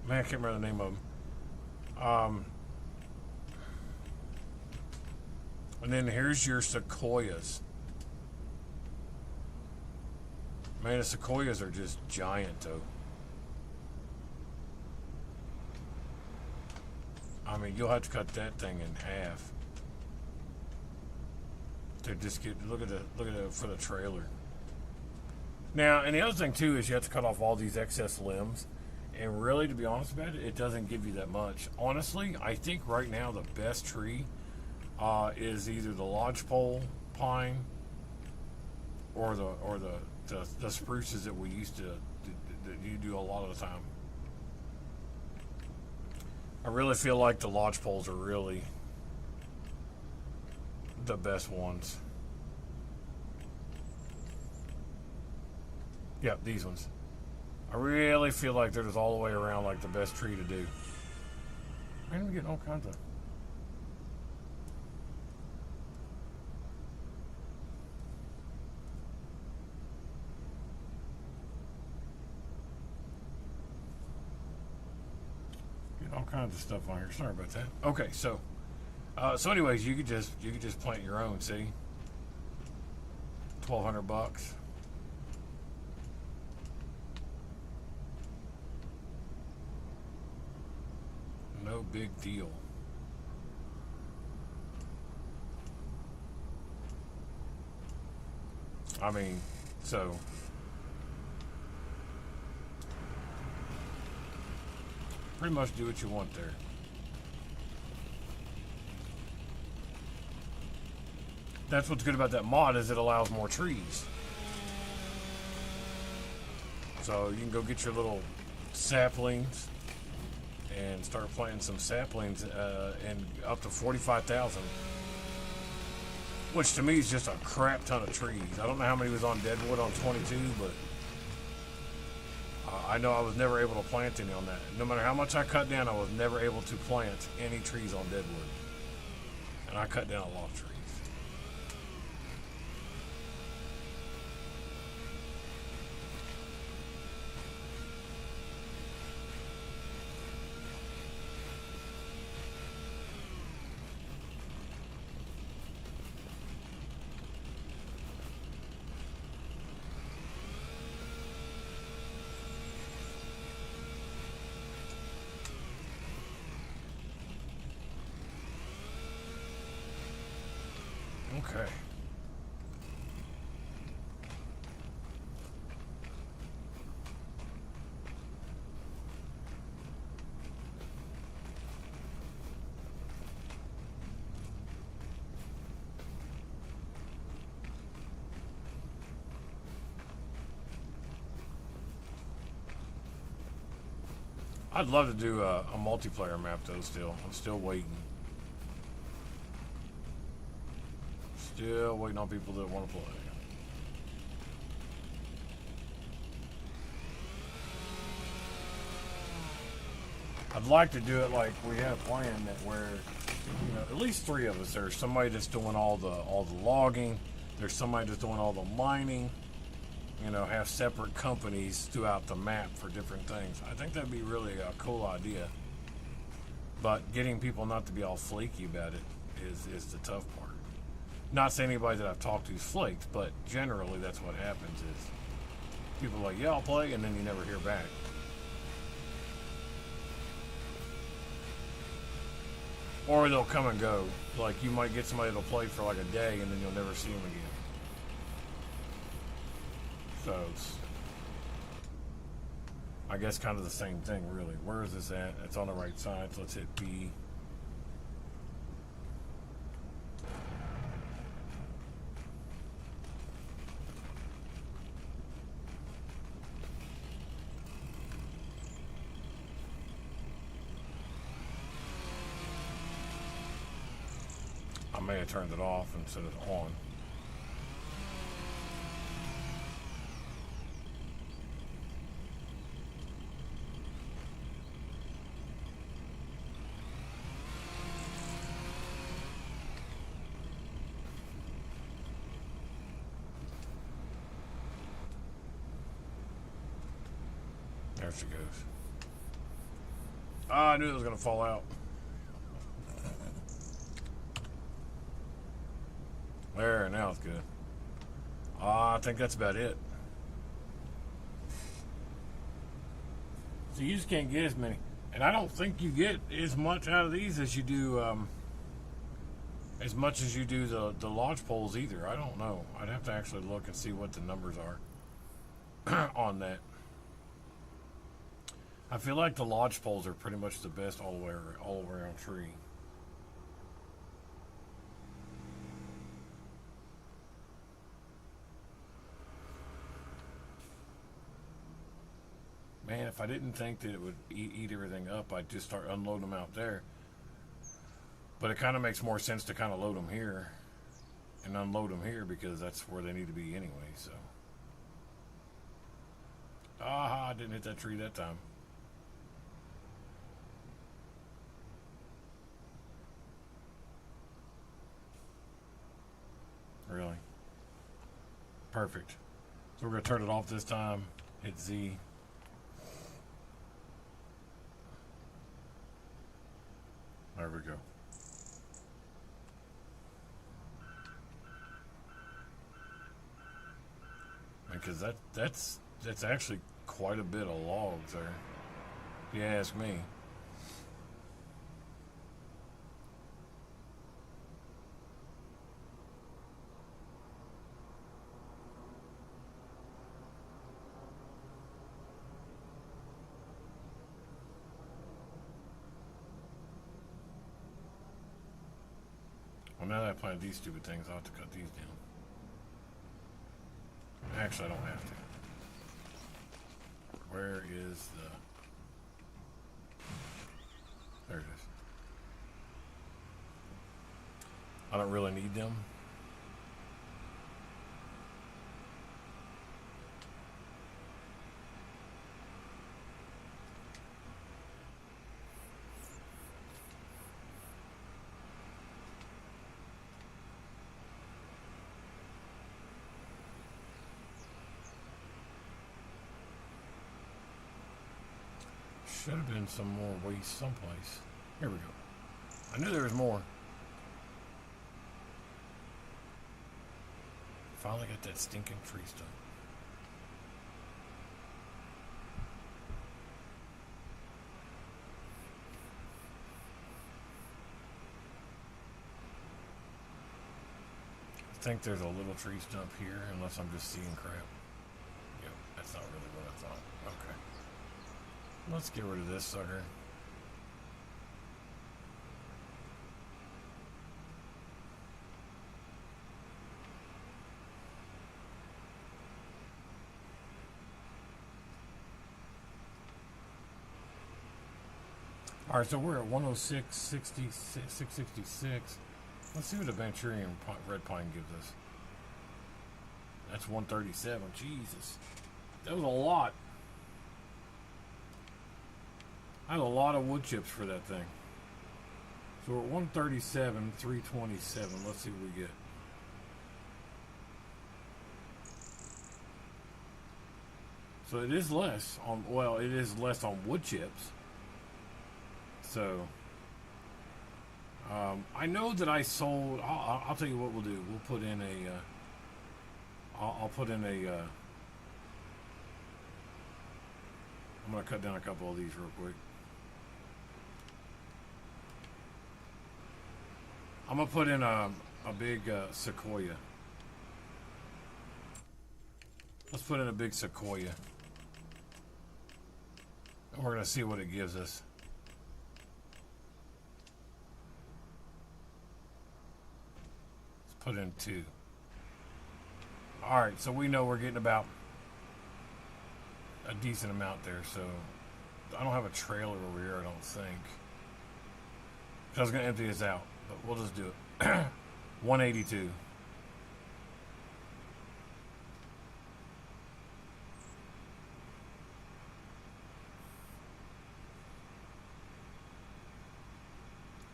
Man, I can't remember the name of them. And then here's your sequoias. Man, the sequoias are just giant, though. I mean, you'll have to cut that thing in half to just get look at it for the trailer. Now, and the other thing too is you have to cut off all these excess limbs, and really, to be honest about it, it doesn't give you that much. Honestly, I think right now the best tree is either the lodgepole pine or the spruces that we used to that you do a lot of the time. I really feel like the lodgepoles are really the best ones. Yeah, these ones. I really feel like they're just all the way around like the best tree to do. Man, we're getting all kinds of. All kinds of stuff on here. Sorry about that. Okay, so anyways, you could just plant your own. See, $1,200. No big deal. I mean, so. Pretty much do what you want there. That's what's good about that mod is it allows more trees. So you can go get your little saplings and start planting some saplings and up to 45,000. Which to me is just a crap ton of trees. I don't know how many was on Deadwood on 22, but I know I was never able to plant any on that. No matter how much I cut down, I was never able to plant any trees on Deadwood. And I cut down a lot of trees. I'd love to do a multiplayer map though. I'm still waiting. Still waiting on people that want to play. I'd like to do it like we have planned, that where, you know, at least 3 of us. There's somebody that's doing all the logging. There's somebody that's doing all the mining. You know, have separate companies throughout the map for different things. I think that'd be really a cool idea. But getting people not to be all flaky about it is the tough part. Not saying anybody that I've talked to is flaked, but generally that's what happens is people are like, yeah, I'll play, and then you never hear back. Or they'll come and go. Like, you might get somebody that'll play for like a day, and then you'll never see them again. So it's, I guess, kind of the same thing, really. Where is this at? It's on the right side, so let's hit B. I may have turned it off instead of on. There she goes. Ah, I knew it was going to fall out. There, now it's good. I think that's about it. So you just can't get as many. And I don't think you get as much out of these as you do, as much as you do the lodge poles either. I don't know. I'd have to actually look and see what the numbers are on that. I feel like the lodge poles are pretty much the best all the way around tree. Man, if I didn't think that it would eat everything up, I'd just start unloading them out there. But it kind of makes more sense to kind of load them here and unload them here because that's where they need to be anyway. So, I didn't hit that tree that time. Really? Perfect. So we're going to turn it off this time. Hit Z. There we go. Because that's actually quite a bit of logs there, if you ask me. Well, now that I planted these stupid things, I'll have to cut these down. Actually, I don't have to. Where is the... There it is. I don't really need them. Should have been some more waste someplace. Here we go. I knew there was more. Finally got that stinking tree stump. I think there's a little tree stump here, unless I'm just seeing crap. Yep, that's not really what I thought. Okay. Let's get rid of this sucker. All right, so we're at 106, 666. Let's see what a Venturian red pine gives us. That's 137. Jesus. That was a lot. I had a lot of wood chips for that thing. So we're at 137, 327. Let's see what we get. So it is less on, well, it is less on wood chips. So, I know that I sold, I'll tell you what we'll do. We'll put in a, I'll put in a, I'm going to cut down a couple of these real quick. I'm going to put in a big sequoia. Let's put in a big sequoia. And we're going to see what it gives us. Let's put in 2. Alright, so we know we're getting about a decent amount there. So I don't have a trailer over here, I don't think. I was going to empty this out, but we'll just do it. 182.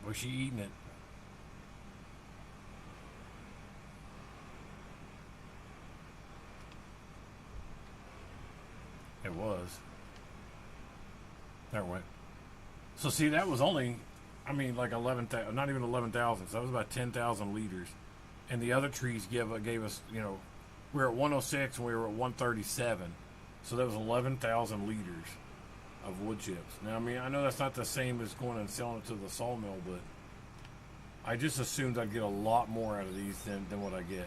Was she eating it? It was. There it went. So see, that was only, I mean, like 11,000, not even 11,000. So that was about 10,000 liters. And the other trees gave us, you know, we were at 106 and we were at 137. So that was 11,000 liters of wood chips. Now, I mean, I know that's not the same as going and selling it to the sawmill, but I just assumed I'd get a lot more out of these than what I get.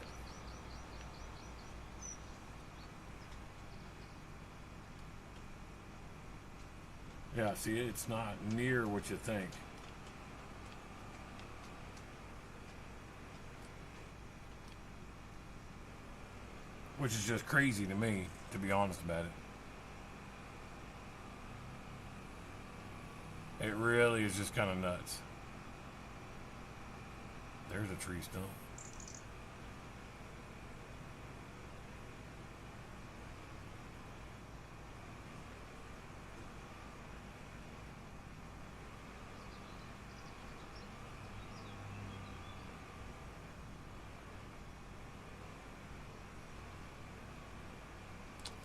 Yeah, see, it's not near what you think. Which is just crazy to me, to be honest about it. It really is just kind of nuts. There's a tree stump.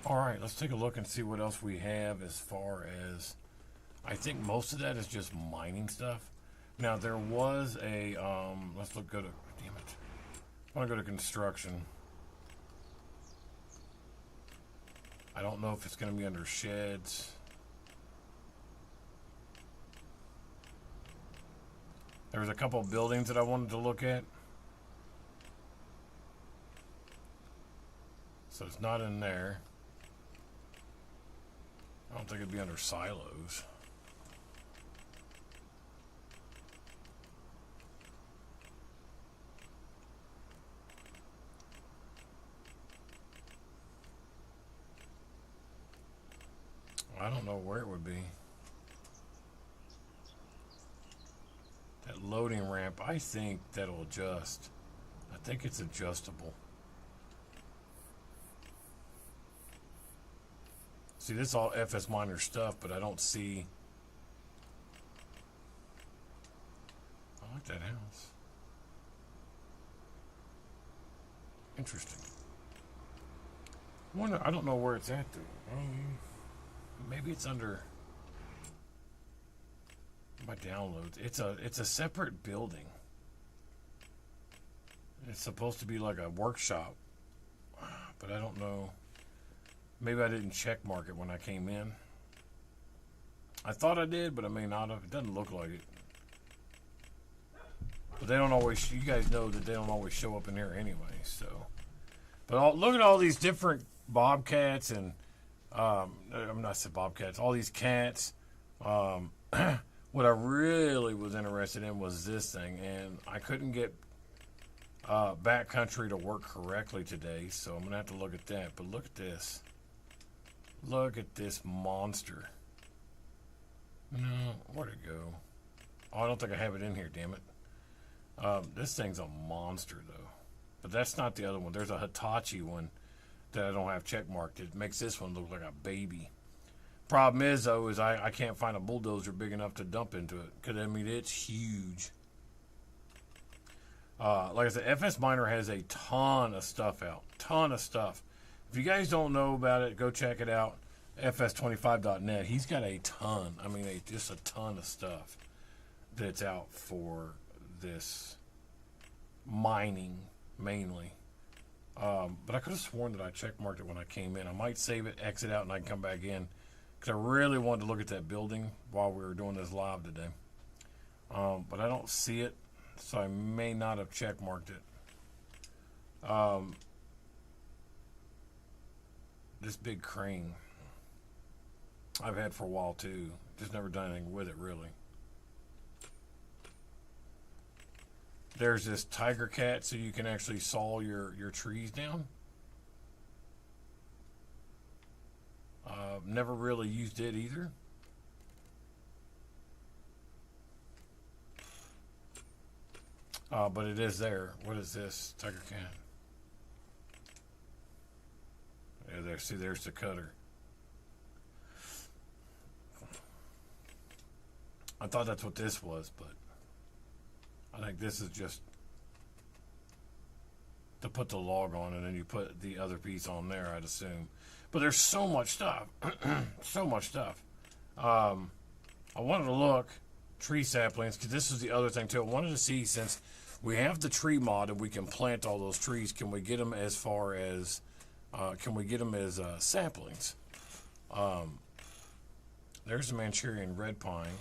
All right, let's take a look and see what else we have as far as, I think most of that is just mining stuff. Now there was a, let's go to, damn it. I want to go to construction. I don't know if it's going to be under sheds. There was a couple of buildings that I wanted to look at. So it's not in there. I don't think it'd be under silos. I don't know where it would be. That loading ramp, I think that'll adjust. I think it's adjustable. See, this is all FS Miner stuff, but I don't see. I like that house. Interesting. I don't know where it's at though. Maybe it's under my downloads. It's a separate building. It's supposed to be like a workshop, but I don't know. Maybe I didn't check mark it when I came in. I thought I did, but I may not have. It doesn't look like it. But they don't always, you guys know that they don't always show up in here anyway, so. But look at all these different bobcats and, I'm not saying bobcats, all these cats. What I really was interested in was this thing, and I couldn't get Backcountry to work correctly today, so I'm going to have to look at that. But look at this. Look at this monster. No, Where'd it go? Oh, I don't think I have it in here, damn it. This thing's a monster, though. But that's not the other one. There's a Hitachi one that I don't have checkmarked. It makes this one look like a baby. Problem is, though, is I can't find a bulldozer big enough to dump into it. Because, I mean, it's huge. Like I said, FS Miner has a ton of stuff out. Ton of stuff. If you guys don't know about it, go check it out. FS25.net. He's got a ton. I mean, just a ton of stuff that's out for this mining, mainly. But I could have sworn that I checkmarked it when I came in. I might save it, exit out, and I can come back in. Because I really wanted to look at that building while we were doing this live today. But I don't see it, so I may not have checkmarked it. This big crane I've had for a while too. Just never done anything with it really. There's this Tiger Cat, so you can actually saw your trees down. Never really used it either. But it is there. What is this? Tiger Cat. Yeah, there. See, there's the cutter. I thought that's what this was, but I think this is just to put the log on, and then you put the other piece on there, I'd assume. But there's so much stuff. So much stuff. I wanted to look tree saplings, because this is the other thing too. I wanted to see, since we have the tree mod and we can plant all those trees, can we get them as far as saplings? There's the Manchurian red pine,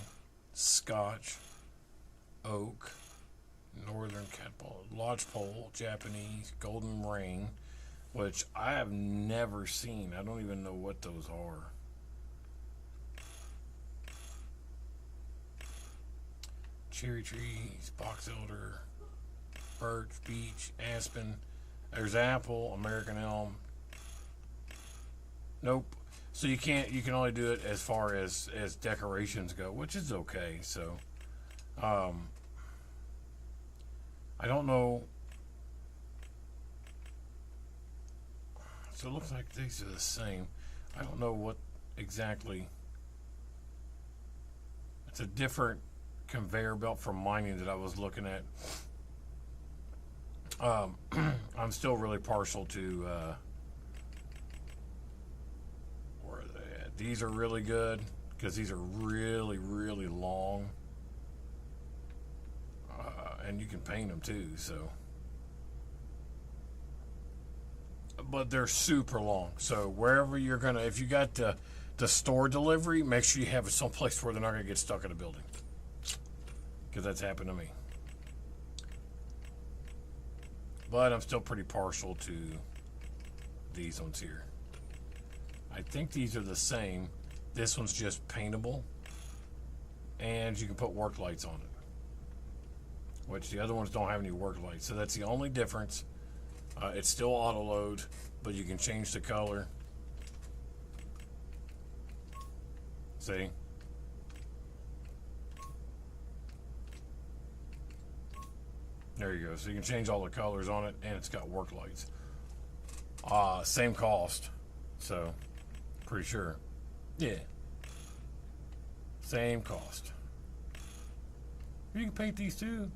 Scotch, oak, northern catapult, lodgepole, Japanese, golden rain, which I have never seen. I don't even know what those are. Cherry trees, box elder, birch, beech, aspen. There's apple, American elm. Nope. So you can only do it as far as decorations go, which is okay. So I don't know. So it looks like these are the same. I don't know what exactly. It's a different conveyor belt from mining that I was looking at. I'm still really partial to where are they at? These are really good because these are really, really long, and you can paint them too. So, but they're super long. So wherever you're gonna, if you got the store delivery, make sure you have it someplace where they're not gonna get stuck in a building, because that's happened to me. But I'm still pretty partial to these ones here. I think these are the same. This one's just paintable, and you can put work lights on it, which the other ones don't have any work lights. So that's the only difference. It's still auto load, but you can change the color. See? There you go. So you can change all the colors on it, and it's got work lights. Same cost. So, pretty sure. Yeah. Same cost. You can paint these too.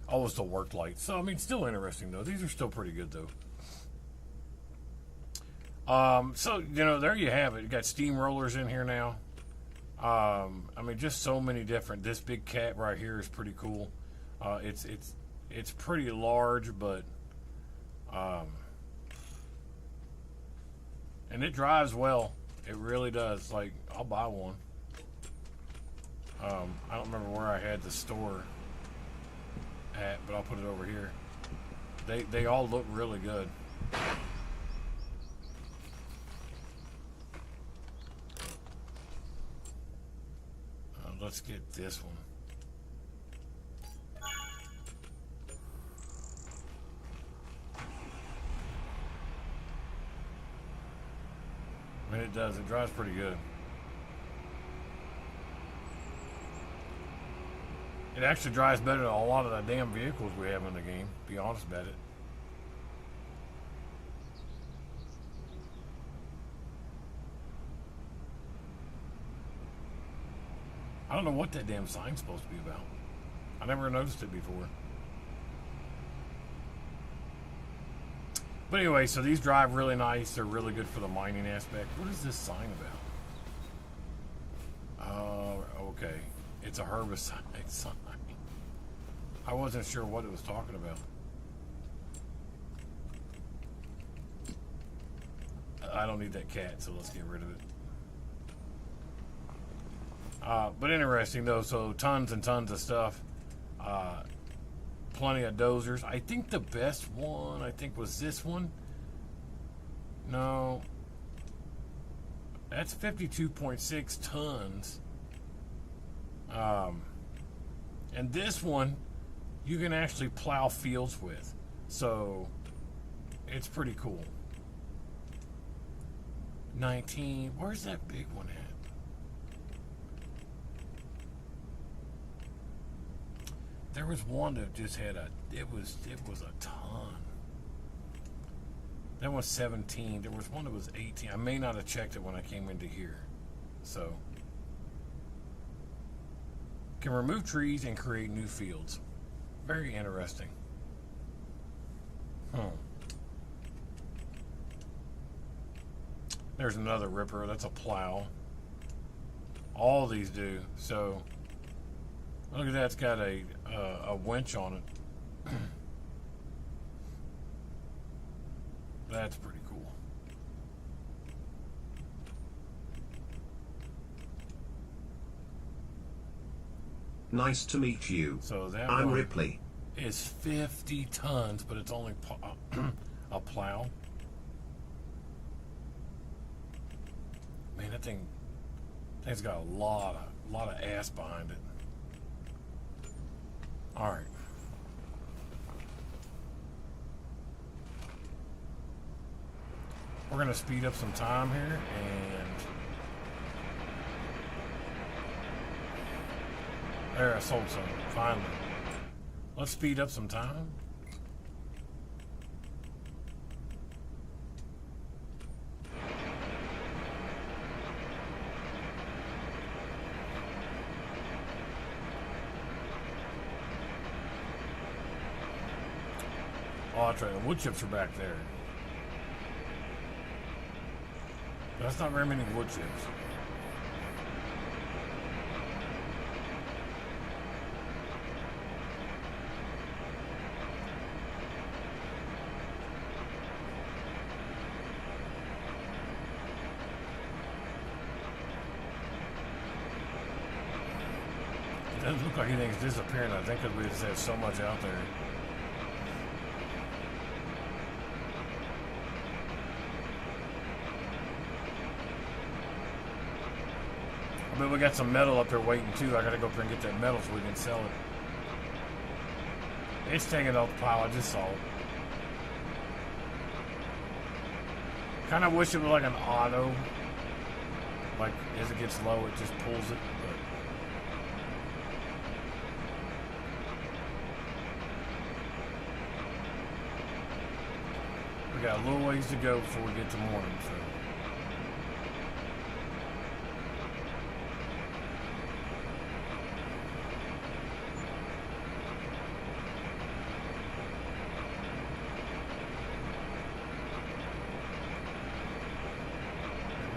Oh, it's the work lights. So, I mean, still interesting, though. These are still pretty good, though. So, you know, there you have it. You got steamrollers in here now. I mean, just so many different. This big cat right here is pretty cool. It's pretty large, but and it drives well. It really does. Like, I'll buy one. I don't remember where I had the store at, but I'll put it over here. They all look really good. Let's get this one. I mean, it does. It drives pretty good. It actually drives better than a lot of the damn vehicles we have in the game, be honest about it. I don't know what that damn sign's supposed to be about. I never noticed it before. But anyway, so these drive really nice. They're really good for the mining aspect. What is this sign about? Oh, okay. It's a herbicide sign. I wasn't sure what it was talking about. I don't need that cat, so let's get rid of it. But interesting though, so tons and tons of stuff. Plenty of dozers. I think the best one, was this one. No. That's 52.6 tons. And this one, you can actually plow fields with. So, it's pretty cool. 19. Where's that big one at? There was one that just had it was a ton. That was 17. There was one that was 18. I may not have checked it when I came into here. So, can remove trees and create new fields. Very interesting. There's another ripper. That's a plow. All these do. So, look at that. It's got a winch on it. That's pretty cool. Nice to meet you. So that I'm one Ripley. is 50 tons, but it's only a plow. Man, that thing's got a lot of ass behind it. All right. We're going to speed up some time here, and there, I sold some, finally. Let's speed up some time. Oh, that's right. The wood chips are back there. That's not very many wood chips. It doesn't look like anything's disappearing. I think because we just have so much out there. I bet we got some metal up there waiting too. I gotta go up there and get that metal so we can sell it. It's taking off the pile. I just saw it. Kind of wish it was like an auto. Like as it gets low, it just pulls it. But we got a little ways to go before we get to morning. So.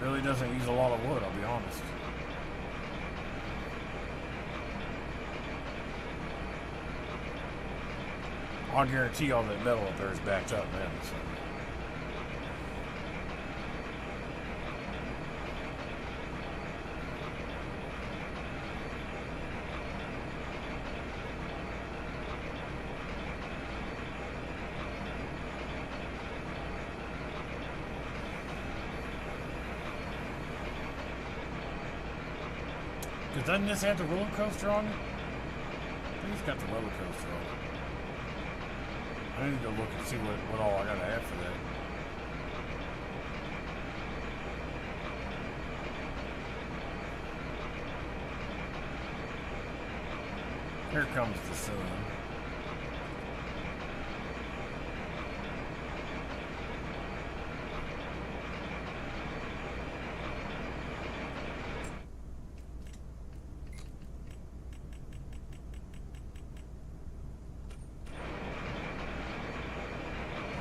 Really doesn't use a lot of wood, I'll be honest. I'll guarantee all that metal up there is backed up now. So. Doesn't this have the roller coaster on it? I think it's got the roller coaster on it. I need to go look and see what all I gotta have for that. Here comes the sun.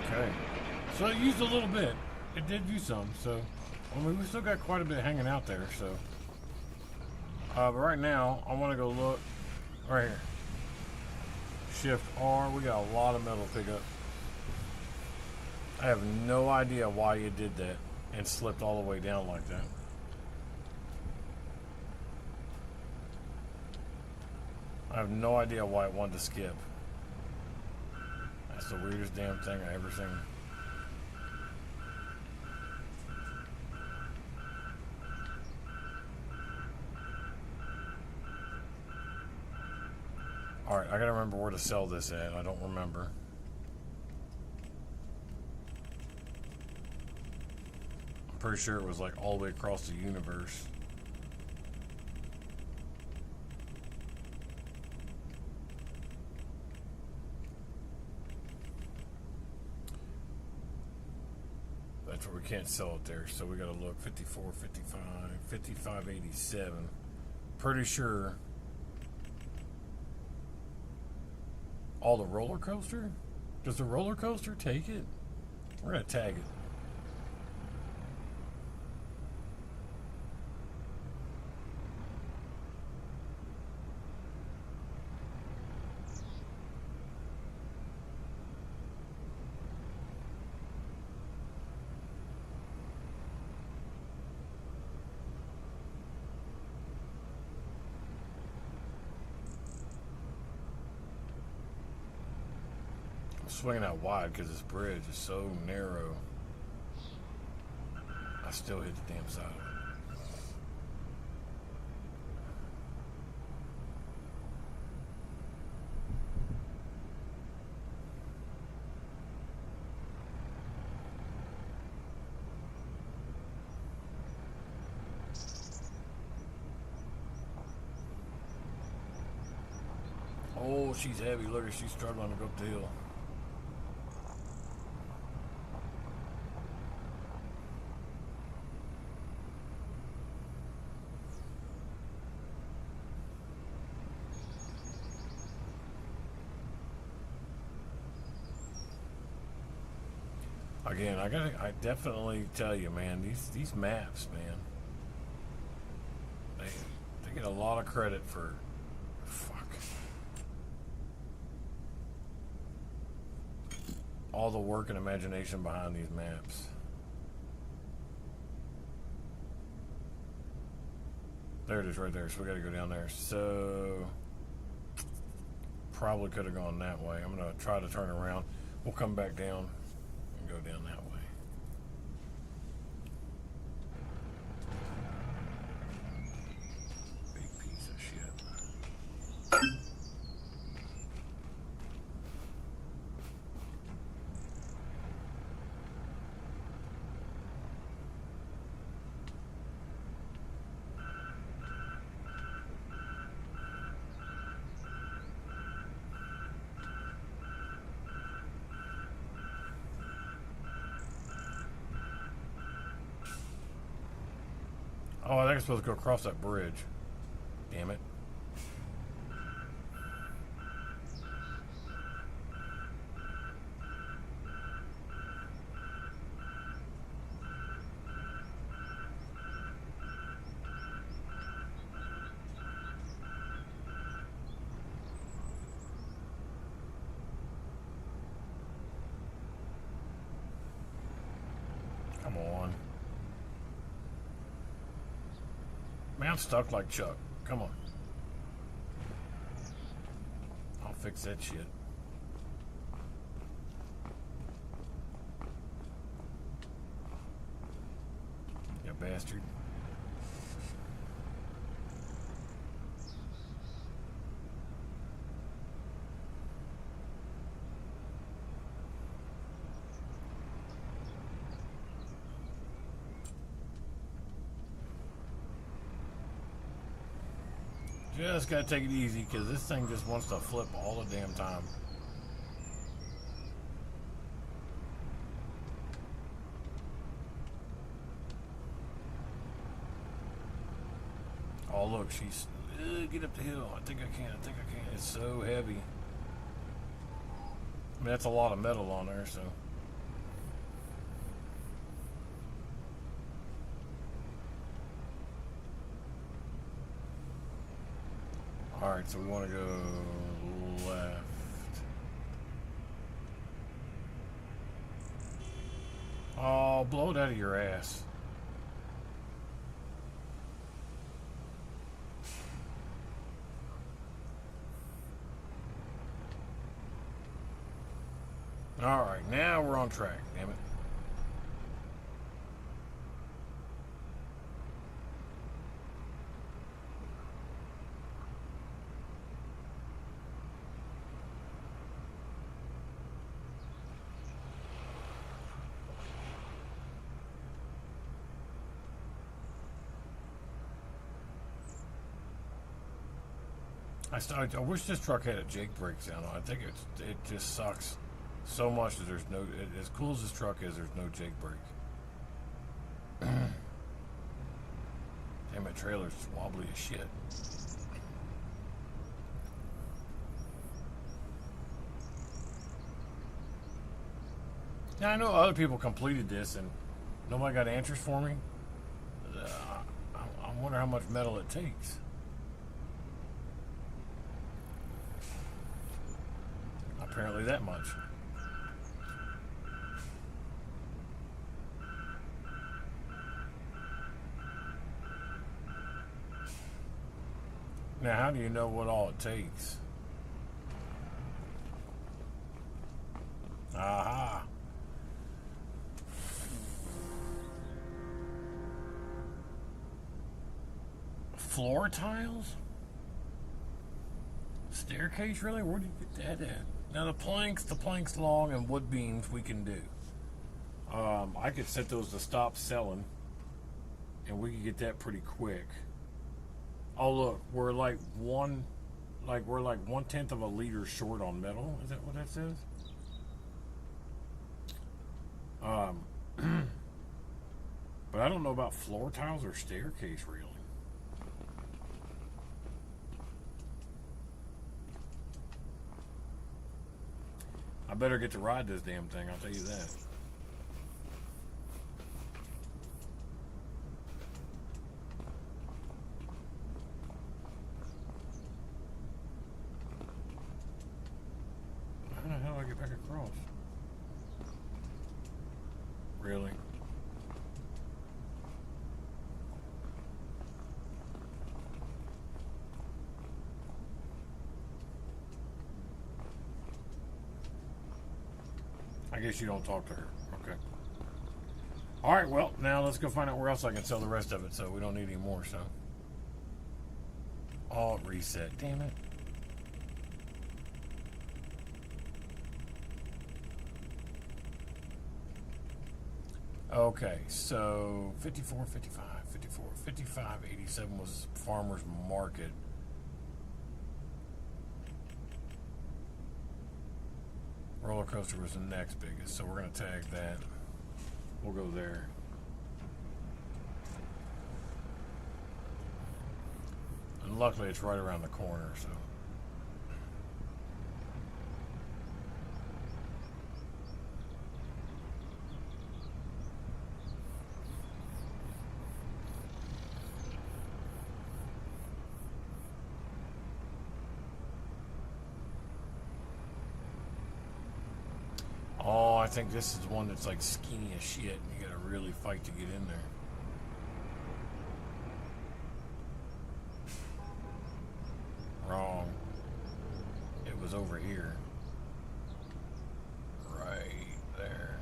Okay. So it used a little bit. It did use some, so I mean we still got quite a bit hanging out there, so but right now I want to go look right here. Shift R, we got a lot of metal to pick up. I have no idea why it did that and slipped all the way down like that. I have no idea why it wanted to skip. That's the weirdest damn thing I ever seen. Alright, I gotta remember where to sell this at. I don't remember. I'm pretty sure it was like all the way across the universe. That's where we can't sell it there, so we gotta look 54, 55, 55.87. Pretty sure. Oh, the roller coaster? Does the roller coaster take it? We're gonna tag it. Swinging out wide because this bridge is so narrow. I still hit the damn side of it. Oh, she's heavy. Look at she's struggling to go up the hill. Again, I definitely tell you, man, these maps, man, they get a lot of credit for all the work and imagination behind these maps. There it is right there, so we got to go down there. So probably could have gone that way. I'm gonna try to turn around. We'll come back down and go down that way. Big piece of shit. Oh, I think I'm supposed to go across that bridge. Damn it. Come on. Man, I'm stuck like Chuck. Come on. I'll fix that shit. You bastard. Just gotta take it easy because this thing just wants to flip all the damn time. Oh, look, she's... get up the hill. I think I can. It's so heavy. I mean, that's a lot of metal on there, so... Alright, so we want to go left. Oh, blow it out of your ass. Alright, now we're on track, damn it. I wish this truck had a Jake brake sound on. I think it just sucks so much that there's no... as cool as this truck is, there's no Jake brake. Damn, my trailer's wobbly as shit. Now, I know other people completed this and nobody got answers for me. I wonder how much metal it takes. Apparently that much. Now, how do you know what all it takes? Aha. Floor tiles? Staircase, really? Where do you get that at? Now the planks long and wood beams we can do. I could set those to stop selling and we could get that pretty quick. Oh look, we're like 1/10 of a liter short on metal. Is that what that says? But I don't know about floor tiles or staircase really. I better get to ride this damn thing, I'll tell you that. How the hell do I get back across? Really? I guess you don't talk to her. Okay. Alright, well, now let's go find out where else I can sell the rest of it so we don't need any more, so. Alt reset. Damn it. Okay, so 54, 55, 54, 55, 87 was Farmer's Market. Roller coaster was the next biggest, so we're going to tag that. We'll go there. And luckily it's right around the corner, so. Oh, I think this is the one that's like skinny as shit and you gotta really fight to get in there. Wrong. It was over here. Right there.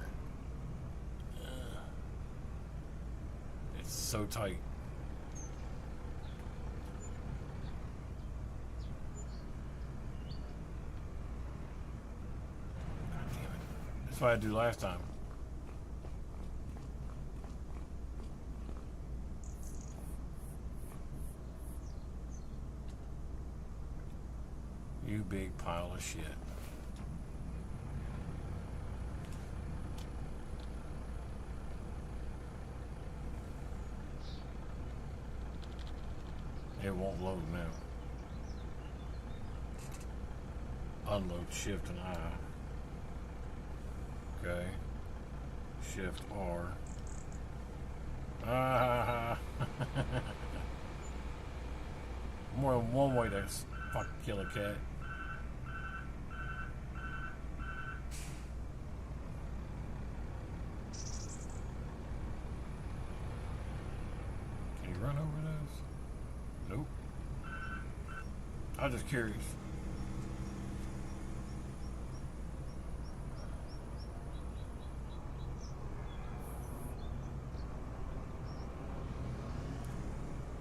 It's so tight. That's what I did last time. You big pile of shit. It won't load now. Unload shift and I. Okay. Shift R. Ah. More than one way to fucking kill a cat. Can you run over those? Nope. I'm just curious.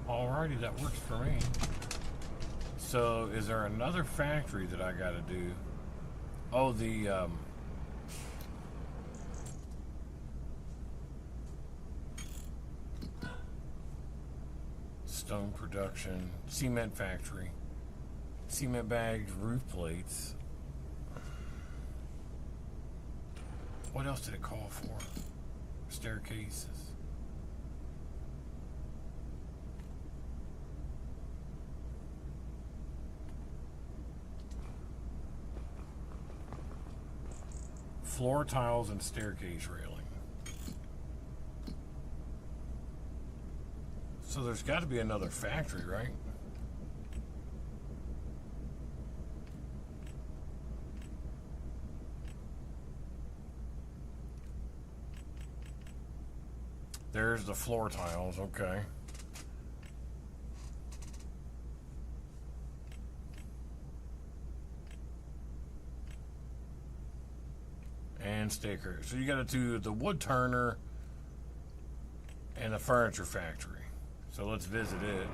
Alrighty, that works for me. So, is there another factory that I gotta do? Oh, the, stone production, cement factory, cement bags, roof plates. What else did it call for? Staircases. Floor tiles and staircase railing. So there's got to be another factory, right? There's the floor tiles, okay. And staker. So you got to do the wood turner and the furniture factory. So let's visit it.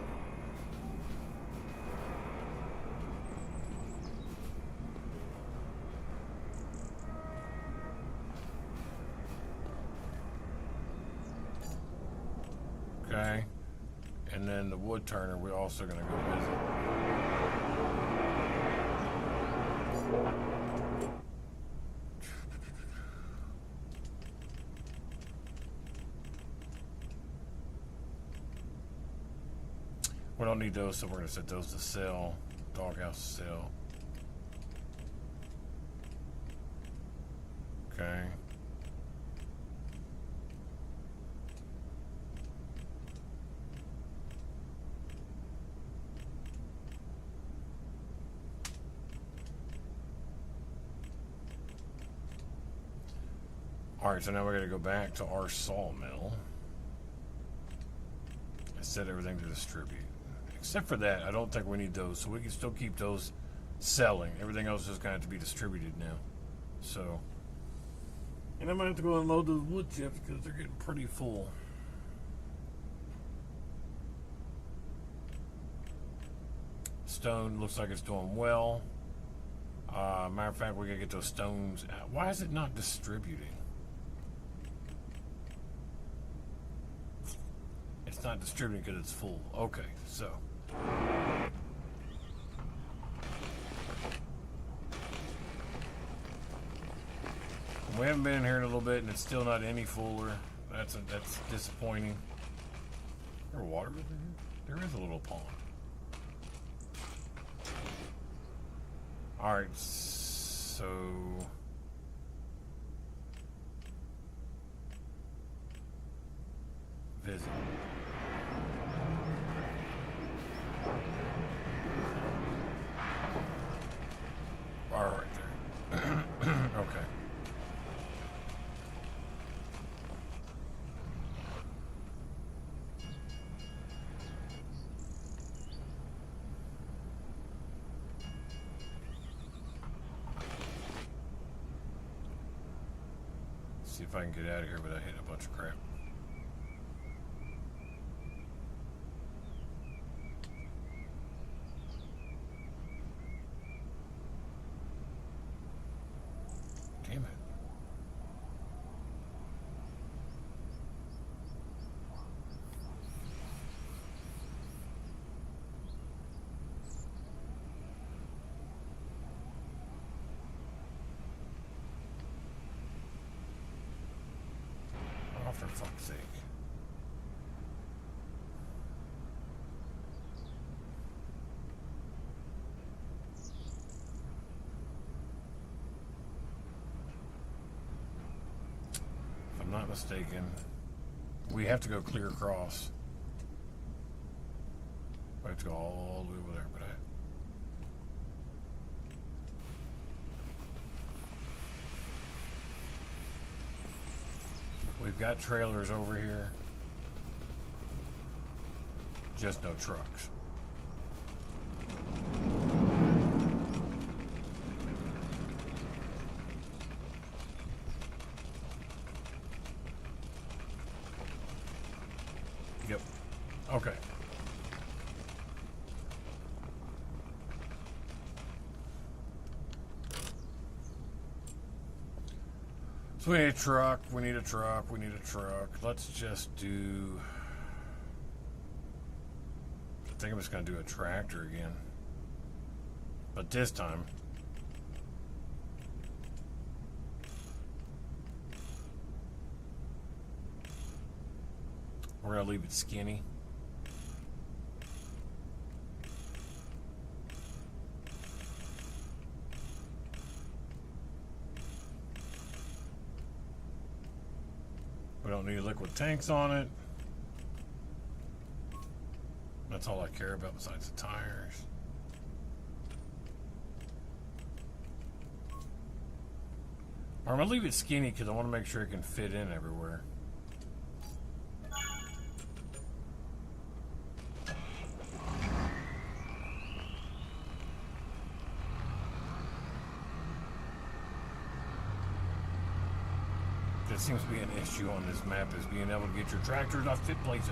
Okay. And then the wood turner we're also going to go visit. We don't need those, so we're going to set those to sell. Doghouse to sell. Okay. Alright, so now we're going to go back to our sawmill and set everything to distribute. Except for that, I don't think we need those, so we can still keep those selling. Everything else is going to have to be distributed now. So, and I might have to go unload those wood chips because they're getting pretty full. Stone looks like it's doing well. Matter of fact, we got to get those stones out. Why is it not distributing? It's not distributing because it's full. Okay, so. We haven't been in here in a little bit and it's still not any fuller. That's disappointing. Is there water over here? There is a little pond. Alright, so visit. Bar right there. Okay. See if I can get out of here without hitting a bunch of crap. Damn it. fuck's sake. If I'm not mistaken, we have to go clear across. We have to go all the way over there, but we've got trailers over here. Just no trucks. Yep. Okay. So we need a truck, we need a truck, we need a truck. Let's just do... I think I'm just going to do a tractor again. But this time... we're going to leave it skinny. We don't need liquid tanks on it. That's all I care about besides the tires. I'm going to leave it skinny because I want to make sure it can fit in everywhere. That seems to be an issue on this map, is being able to get your tractors to fit places.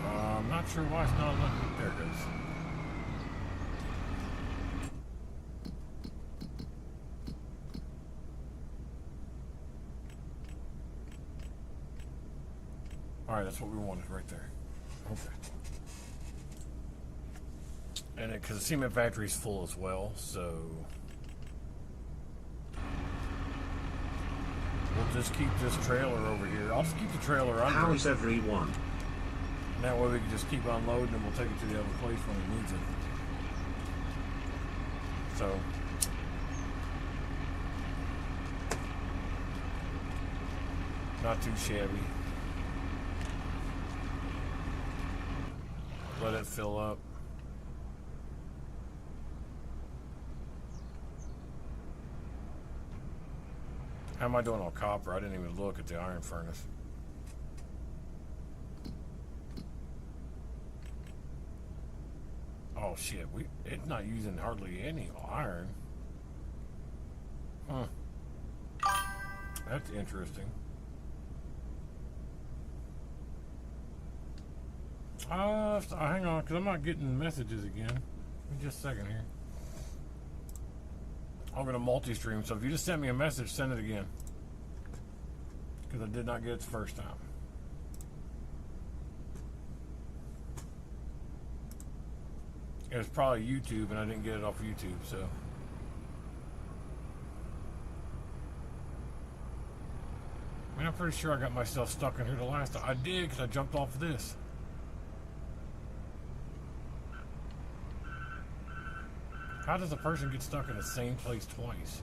I'm not sure why it's not looking. There it goes. Alright, that's what we wanted right there. Okay. And because the cement factory's full as well, so we'll just keep this trailer over here. I'll just keep the trailer under. How is everyone? And that way we can just keep unloading and we'll take it to the other place when it needs it. So not too shabby. Let it fill up. How am I doing on copper? I didn't even look at the iron furnace. Oh shit, it's not using hardly any iron. Huh. That's interesting. Hang on, because I'm not getting messages again. Give me just a second here. I'm going to multi-stream, so if you just sent me a message, send it again. Because I did not get it the first time. It was probably YouTube, and I didn't get it off YouTube, so. I mean, I'm pretty sure I got myself stuck in here the last time. I did, because I jumped off of this. How does a person get stuck in the same place twice?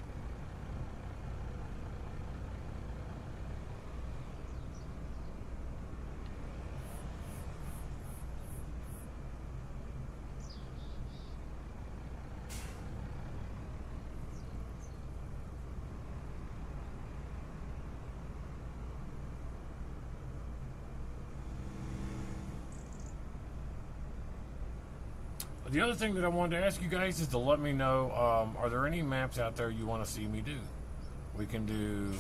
The other thing that I wanted to ask you guys is to let me know, are there any maps out there you want to see me do? We can do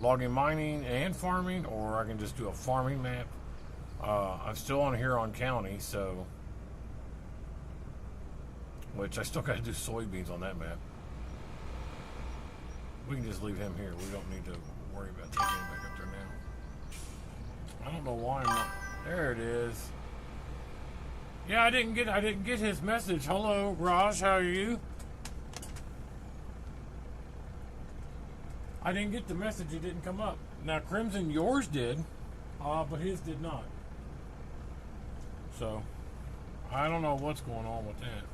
logging, mining, and farming, or I can just do a farming map. I'm still on Huron County, so which I still got to do soybeans on that map. We can just leave him here. We don't need to worry about taking him back up there now. I don't know why I'm not. There it is. Yeah, I didn't get his message. Hello, Raj. How are you? I didn't get the message. It didn't come up. Now, Crimson, yours did, but his did not. So, I don't know what's going on with that.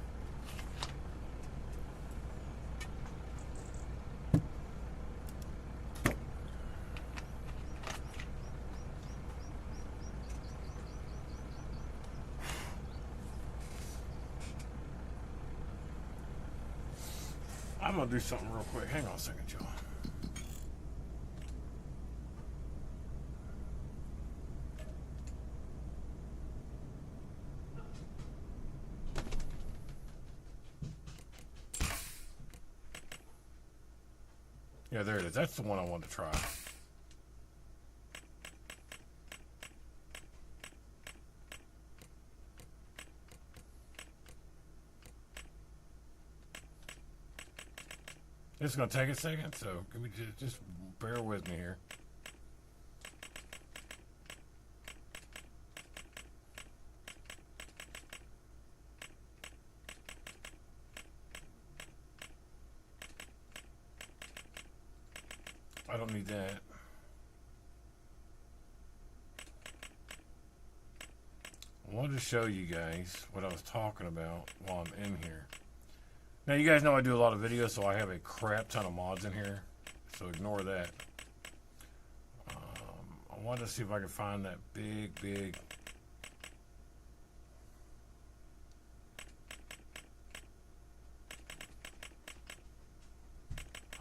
I'm gonna do something real quick. Hang on a second, y'all. Yeah, there it is. That's the one I wanted to try. It's going to take a second, so give me just bear with me here. I don't need that. I wanted to show you guys what I was talking about while I'm in here. Now, you guys know I do a lot of videos, so I have a crap ton of mods in here, so ignore that. I wanted to see if I could find that big...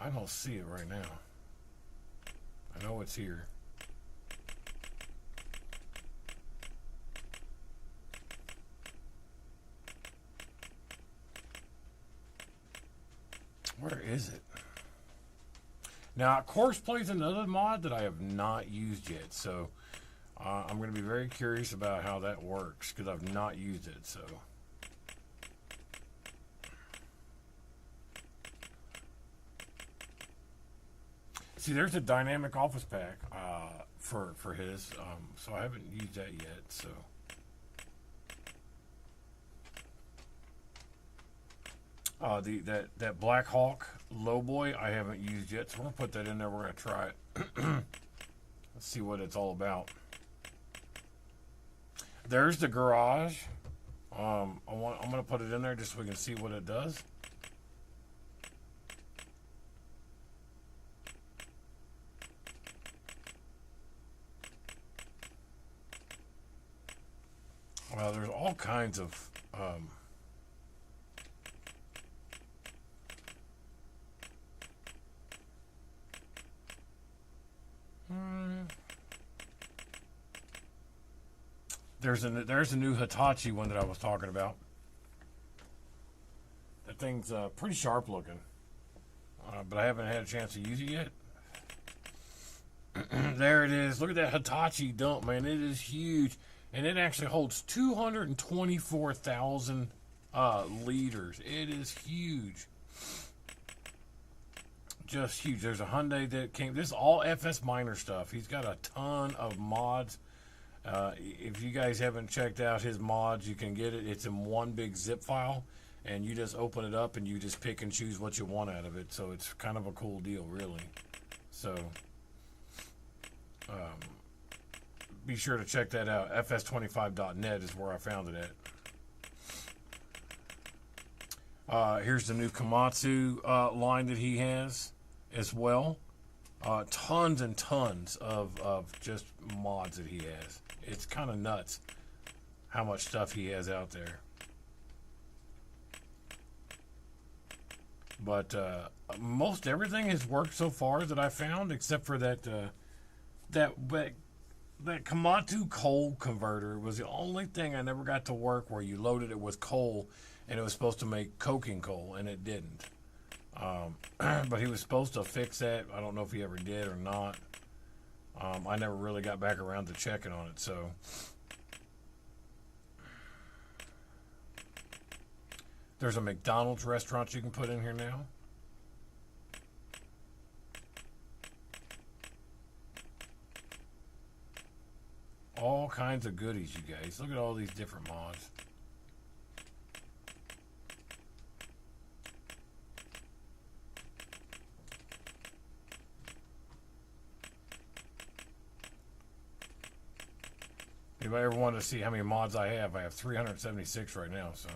I don't see it right now. I know it's here. Where is it? Now, Course Play's another mod that I have not used yet, so I'm going to be very curious about how that works because I've not used it. So, see, there's a dynamic office pack for his, so I haven't used that yet. So. That Black Hawk Lowboy I haven't used yet, so we're gonna put that in there. We're gonna try it. Let's see what it's all about. There's the garage. I'm gonna put it in there just so we can see what it does. Well, there's all kinds of there's a new Hitachi one that I was talking about. That thing's pretty sharp looking, but I haven't had a chance to use it yet. There it is. Look at that Hitachi dump, man. It is huge, and it actually holds 224,000 liters. It is huge. Just huge. There's a Hyundai that came. This is all FS Miner stuff. He's got a ton of mods. If you guys haven't checked out his mods, you can get it. It's in one big zip file, and you just open it up and you just pick and choose what you want out of it. So it's kind of a cool deal, really. So be sure to check that out. fs25.net is where I found it at. Here's the new Komatsu line that he has as well. Tons and tons of just mods that he has. It's kind of nuts how much stuff he has out there. But most everything has worked so far that I found, except for that Komatsu coal converter was the only thing I never got to work, where you loaded it with coal and it was supposed to make coking coal, and it didn't. But he was supposed to fix that. I don't know if he ever did or not. I never really got back around to checking on it. So There's a McDonald's restaurant you can put in here now. All kinds of goodies, you guys. Look at all these different mods. If I ever wanted to see how many mods I have 376 right now, so.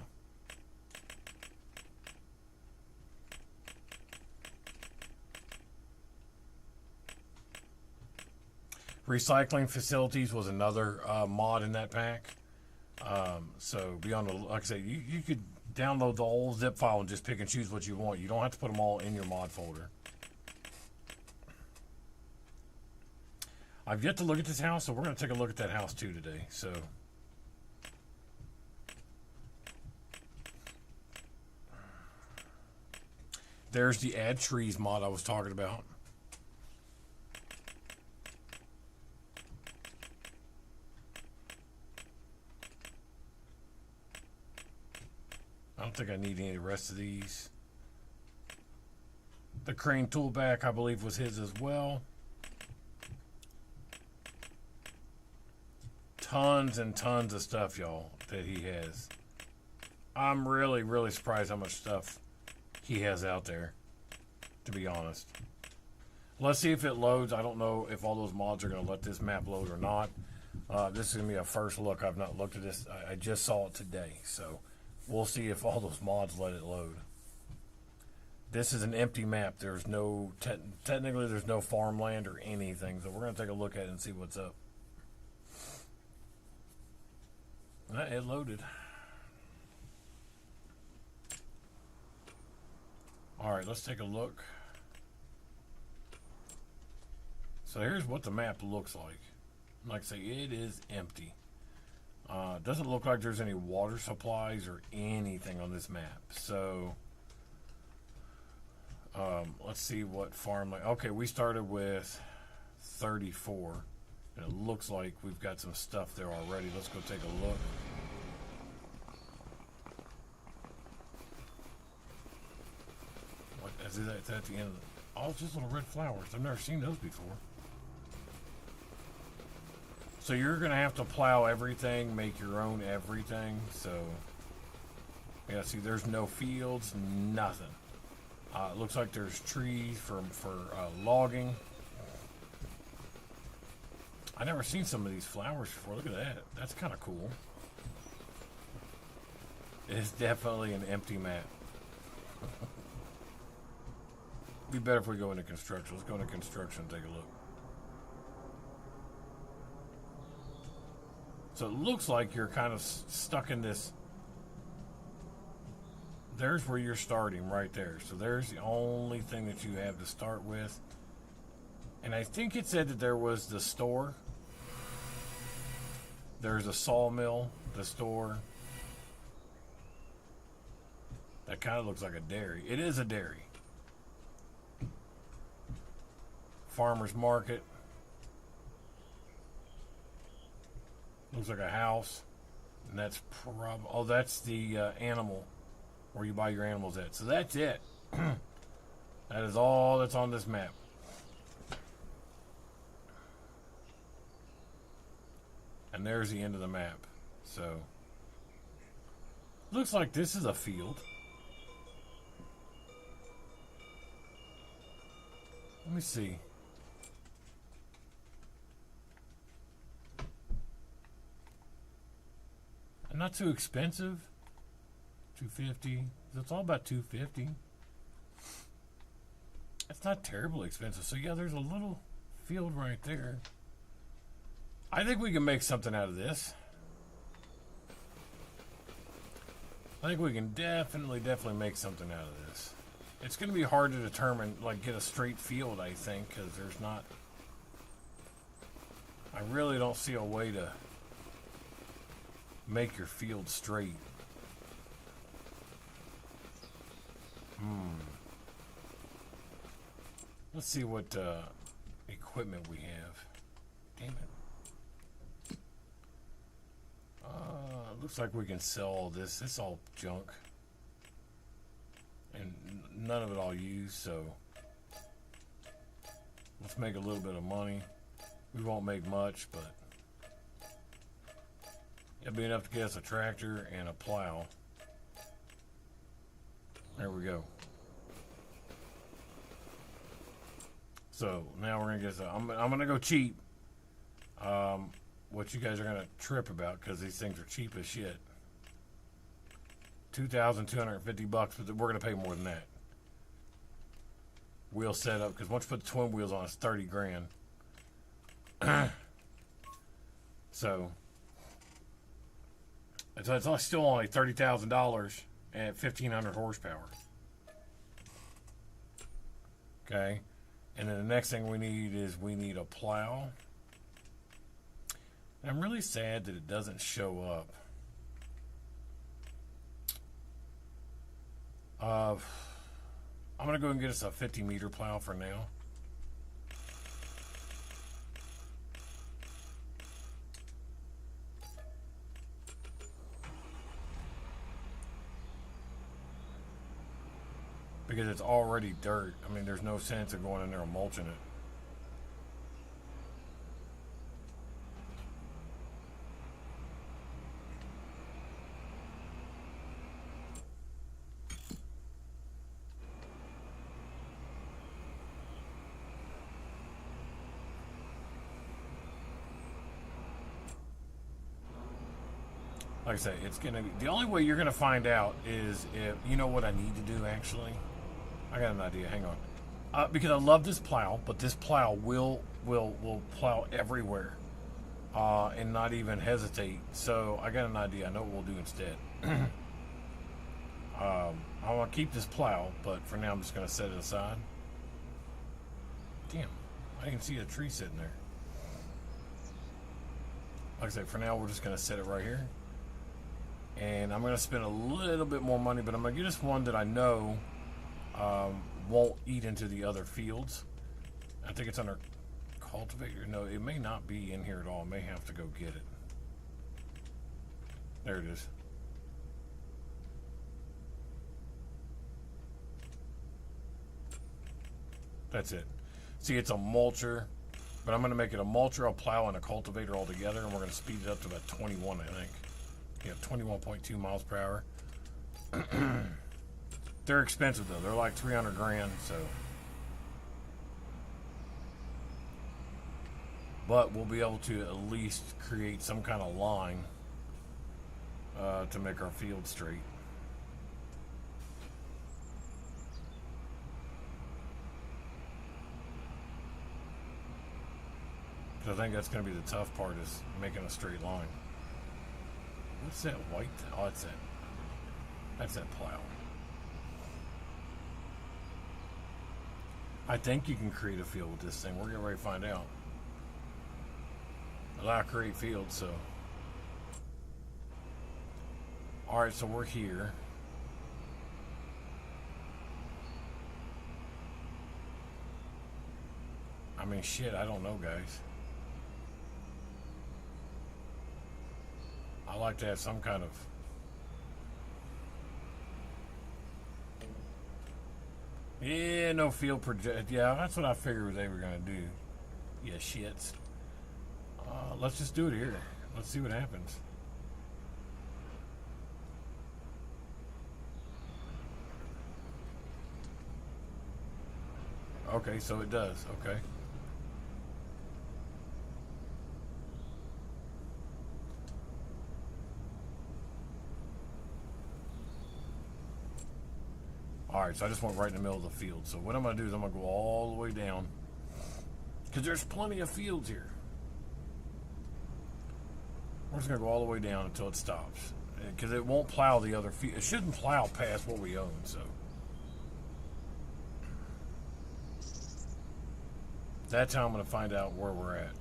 Recycling facilities was another mod in that pack. So be on the, like I said, you could download the whole zip file and just pick and choose what you want. You don't have to put them all in your mod folder. I've yet to look at this house, so we're going to take a look at that house too today. So there's the add trees mod I was talking about. I don't think I need any of the rest of these. The crane toolback, I believe, was his as well. Tons and tons of stuff, y'all, that he has. I'm really, really surprised how much stuff he has out there, to be honest. Let's see if it loads. I don't know if all those mods are going to let this map load or not. This is going to be a first look. I've not looked at this. I just saw it today, so we'll see if all those mods let it load. This is an empty map. There's no, technically there's no farmland or anything, so we're going to take a look at it and see what's up. It loaded. Alright, let's take a look. So here's what the map looks like. Like I say, it is empty. Doesn't look like there's any water supplies or anything on this map. So let's see what farmland. Okay, we started with 34. And it looks like we've got some stuff there already. Let's go take a look. What is that at the end of the, oh, it's just little red flowers. I've never seen those before. So you're gonna have to plow everything, make your own everything. So yeah, see, there's no fields, nothing. It looks like there's trees for logging. I never seen some of these flowers before. Look at that. That's kind of cool. It's definitely an empty map. Be better if we go into construction. Let's go into construction and take a look. So it looks like you're kind of stuck in this. There's where you're starting right there. So there's the only thing that you have to start with. And I think it said that there was the store. There's a sawmill, the store. That kind of looks like a dairy. It is a dairy. Farmer's market. Looks like a house. And that's oh, that's the animal where you buy your animals at. So that's it. That is all that's on this map. And there's the end of the map. So looks like this is a field. Let me see. And not too expensive. $250. It's all about $250. It's not terribly expensive. So yeah, there's a little field right there. I think we can make something out of this. I think we can definitely make something out of this. It's going to be hard to determine, like, get a straight field, I think, because there's not... I really don't see a way to make your field straight. Let's see what equipment we have. Damn it. Looks like we can sell all this. It's all junk. and none of it I'll use, so let's make a little bit of money. We won't make much, but it'll be enough to get us a tractor and a plow. There we go. So now we're gonna get. I'm gonna go cheap. What you guys are gonna trip about because these things are cheap as shit. $2,250, but we're gonna pay more than that. Wheel setup, because once you put the twin wheels on, it's 30 grand. So it's still only $30,000 at 1,500 horsepower. Okay, and then the next thing we need a plow. And I'm really sad that it doesn't show up. I'm gonna go and get us a 50-meter plow for now. Because it's already dirt. I mean, there's no sense of going in there and mulching it. Like I say, it's gonna be the only way you're gonna find out is if you know what I need to do. Actually, I got an idea. Hang on, because I love this plow, but this plow will plow everywhere and not even hesitate. So I got an idea. I know what we'll do instead. I want to keep this plow, but for now I'm just gonna set it aside. Damn, I can see a tree sitting there. Like I said, for now we're just gonna set it right here. And I'm going to spend a little bit more money, but I'm going to get us one that I know won't eat into the other fields. I think it's under cultivator. No, it may not be in here at all. I may have to go get it. There it is. That's it. See, it's a mulcher, but I'm going to make it a mulcher, a plow, and a cultivator all together, and we're going to speed it up to about 21, I think. Yeah, 21.2 miles per hour. They're expensive though. They're like 300 grand. So, but we'll be able to at least create some kind of line to make our field straight. So I think that's going to be the tough part, is making a straight line. What's that white? Oh, that's that plow. I think you can create a field with this thing. We're getting ready to find out. I create fields, so. Alright, so we're here. I mean, shit, I don't know, guys. I like to have some kind of no field project. Yeah, that's what I figured they were gonna do. Yeah, shits. Let's just do it here. Let's see what happens. Okay, so it does. Okay. Alright, so I just went right in the middle of the field. So what I'm going to do is I'm going to go all the way down, because there's plenty of fields here. We're just going to go all the way down until it stops, because it won't plow the other field. It shouldn't plow past what we own, so. That's how I'm going to find out where we're at.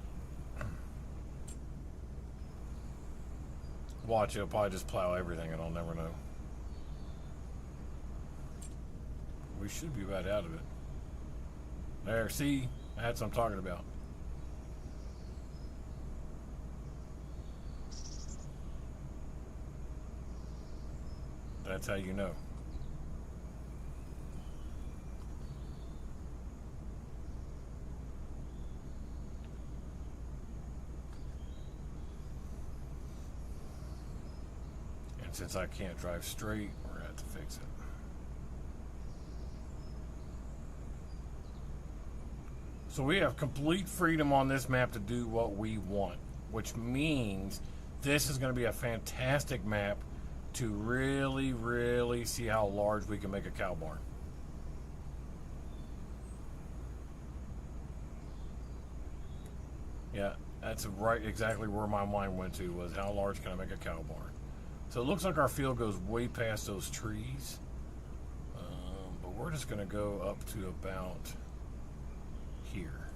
Watch, it'll probably just plow everything and I'll never know. We should be about out of it. There, see? That's what I'm talking about. That's how you know. since I can't drive straight, we're going to have to fix it. So we have complete freedom on this map to do what we want, which means this is going to be a fantastic map to really, really see how large we can make a cow barn. Yeah, that's right, exactly where my mind went to, was how large can I make a cow barn. So it looks like our field goes way past those trees, but we're just going to go up to about here.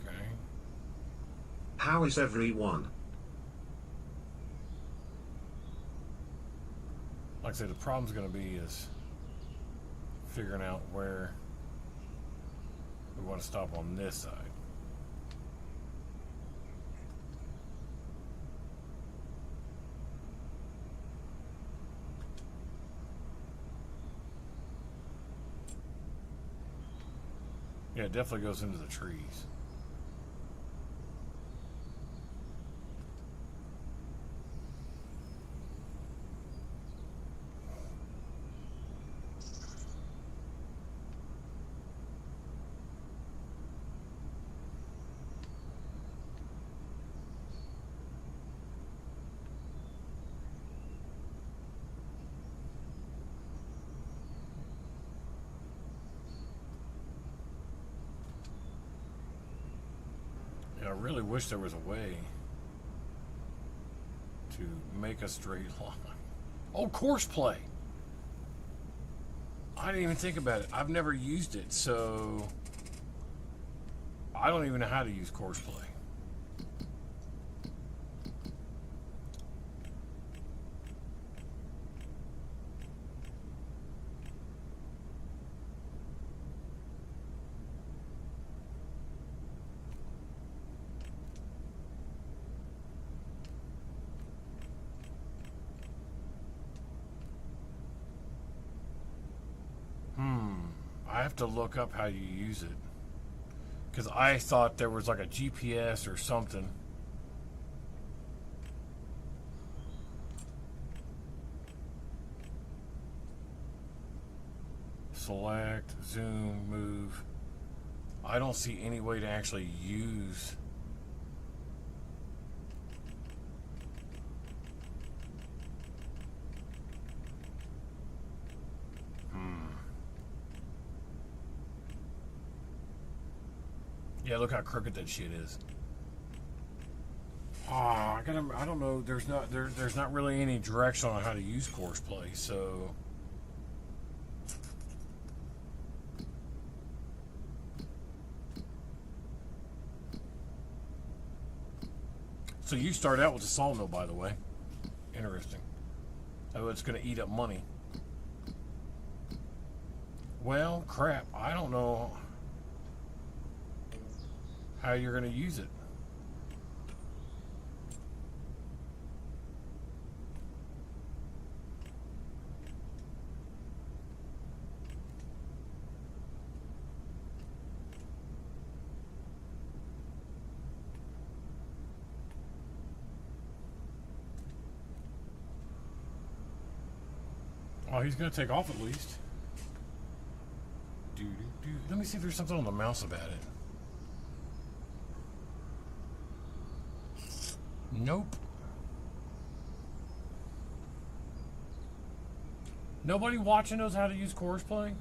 Okay. How is everyone? Like I said, the problem's going to be is figuring out where we want to stop on this side. Yeah, it definitely goes into the trees. I really wish there was a way to make a straight line. Oh, course play. I didn't even think about it. I've never used it, so I don't even know how to use course play. I have to look up how you use it, because I thought there was like a GPS or something. Select, zoom, move. I don't see any way to actually use. Yeah, look how crooked that shit is. I don't know. There's not really any direction on how to use course play, so. So you start out with a sawmill, by the way. Interesting. Oh, it's going to eat up money. Well, crap. I don't know how you're going to use it. Oh, he's going to take off at least. Let me see if there's something on the mouse about it. Nope. Nobody watching knows how to use course play?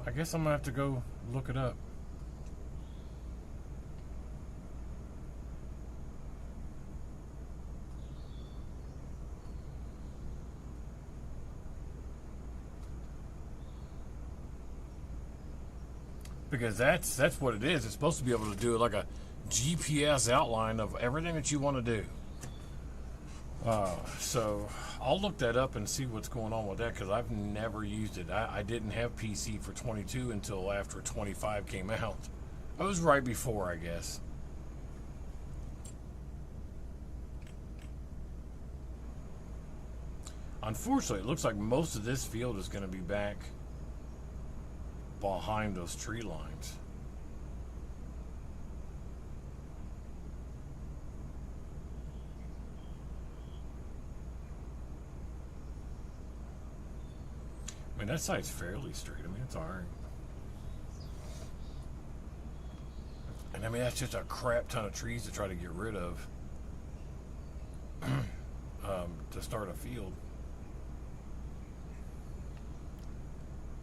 I guess I'm gonna have to go look it up. Because that's what it is. It's supposed to be able to do like a GPS outline of everything that you want to do. So I'll look that up and see what's going on with that, because I've never used it. I didn't have PC for 22 until after 25 came out. I was right before, I guess. Unfortunately, it looks like most of this field is going to be back behind those tree lines. mean, that site's fairly straight. I mean, it's alright. And I mean, that's just a crap ton of trees to try to get rid of to start a field.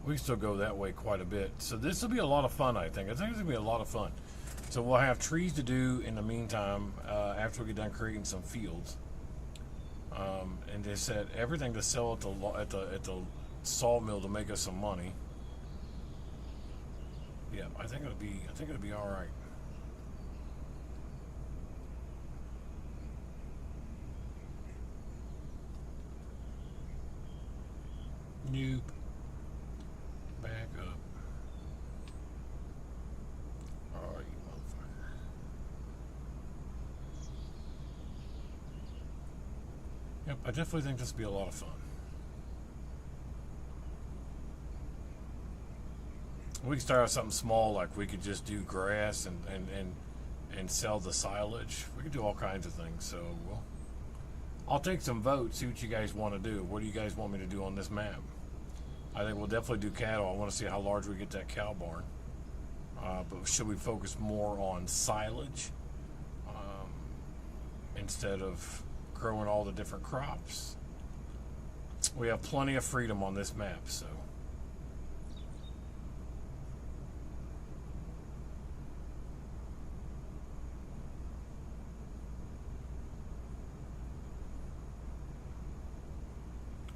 We can still go that way quite a bit. So this will be a lot of fun, I think. I think it's going to be a lot of fun. So we'll have trees to do in the meantime after we get done creating some fields. And they said everything to sell at the sawmill to make us some money. Yeah, I think it'll be all right. Nope. Back up. Oh, you motherfucker. Yep, I definitely think this will be a lot of fun. We could start out something small, like we could just do grass and sell the silage. We could do all kinds of things. So I'll take some votes, see what you guys want to do. What do you guys want me to do on this map? I think we'll definitely do cattle. I want to see how large we get that cow barn. But should we focus more on silage instead of growing all the different crops? We have plenty of freedom on this map, so.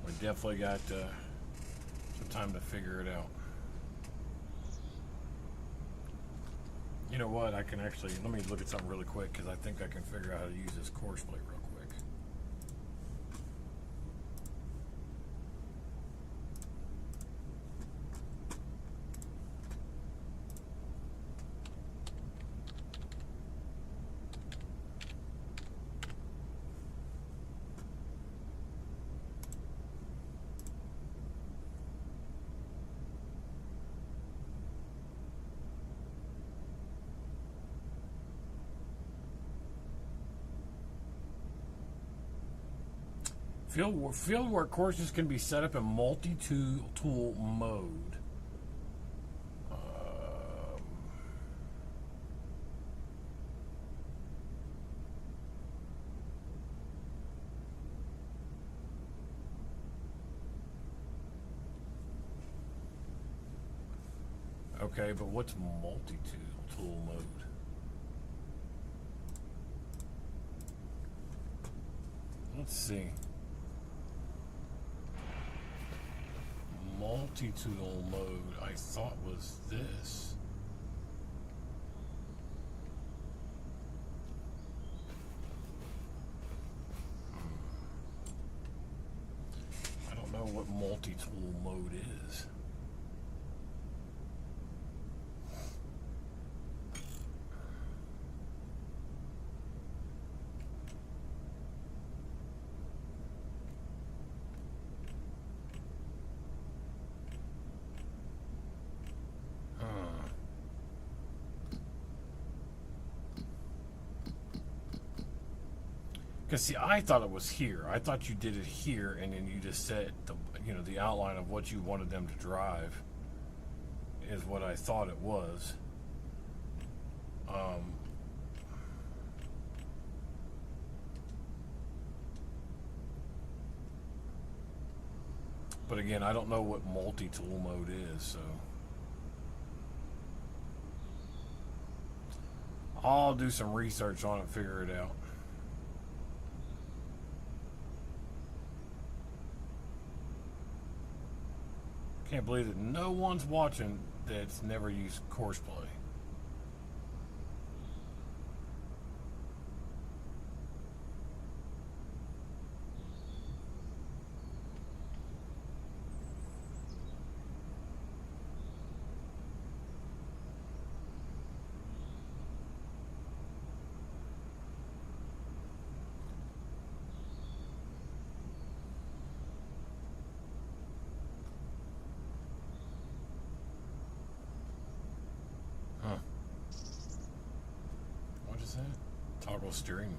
We definitely got some time to figure it out. You know what? I can actually, let me look at something really quick because I think I can figure out how to use this course plate real quick. Fieldwork courses can be set up in multi-tool mode. Okay, but what's multi-tool mode? Let's see. Multi-tool mode, I thought was this. I don't know what multi-tool mode is. Because see, I thought it was here. I thought you did it here, and then you just set the, the outline of what you wanted them to drive. Is what I thought it was. But again, I don't know what multi-tool mode is, so I'll do some research on it, figure it out. Can't believe that no one's watching that's never used course play. Toggle steering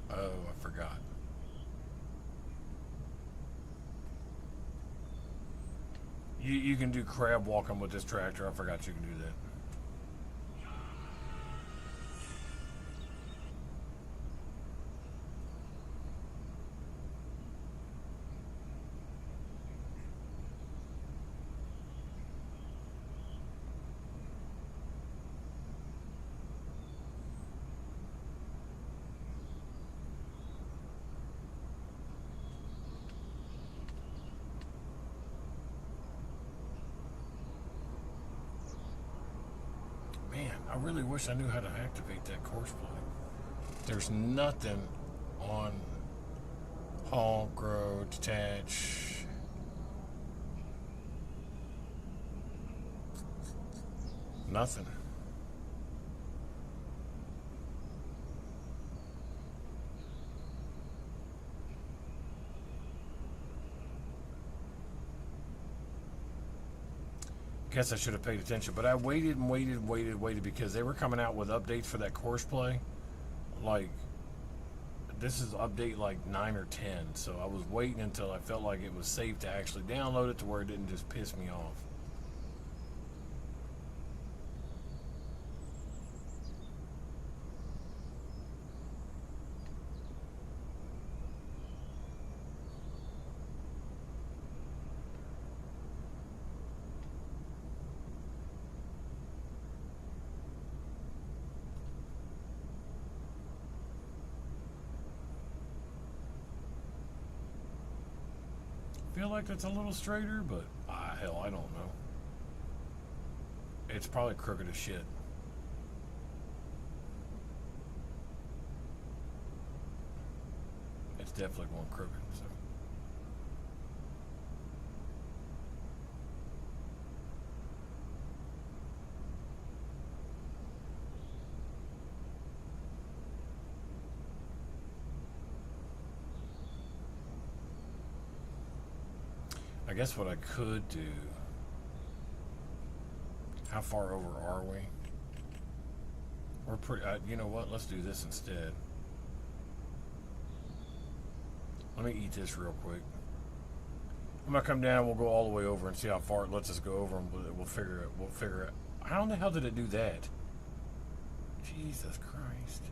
mode. Oh, I forgot. You can do crab walking with this tractor. I forgot you can do that. Man, I really wish I knew how to activate that course play. There's nothing on haul, grow, detach. Nothing. Guess I should have paid attention, but I waited and waited because they were coming out with updates for that course play. Like, this is update like 9 or 10, so I was waiting until I felt like it was safe to actually download it to where it didn't just piss me off. Feel like that's a little straighter, but hell, I don't know. It's probably crooked as shit. It's definitely going crooked, so. I guess what I could do. How far over are we? We're pretty. You know what? Let's do this instead. Let me eat this real quick. I'm gonna come down. We'll go all the way over and see how far it lets us go over, and we'll figure it. We'll figure it. How in the hell did it do that? Jesus Christ.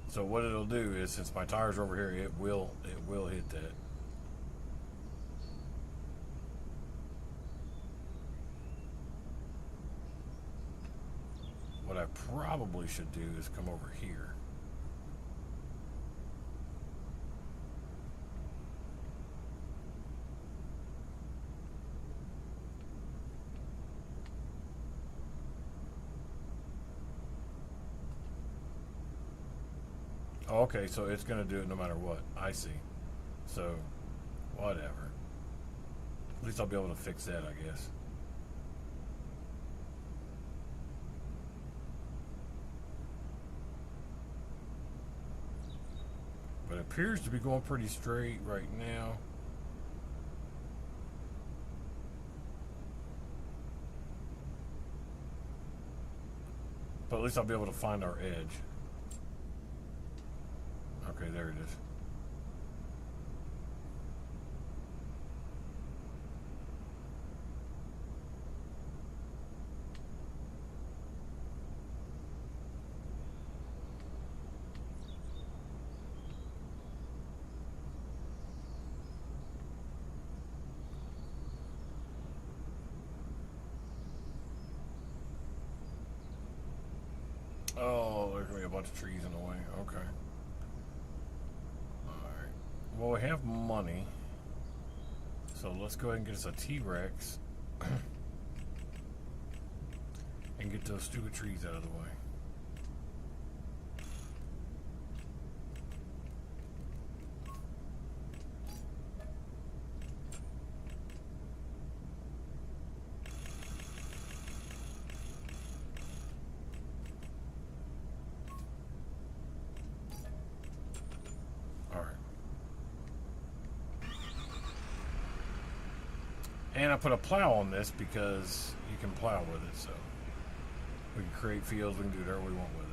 So what it'll do is, since my tires are over here, it will hit that. What I probably should do is come over here. Oh, okay, so it's going to do it no matter what. I see. So, whatever. At least I'll be able to fix that, I guess. But it appears to be going pretty straight right now. But at least I'll be able to find our edge. Okay, there it is. Oh, there's gonna be a bunch of trees in the way. Okay. Well, we have money, so let's go ahead and get us a T-Rex and get those stupid trees out of the way. And I put a plow on this because you can plow with it, so we can create fields, we can do whatever we want with it.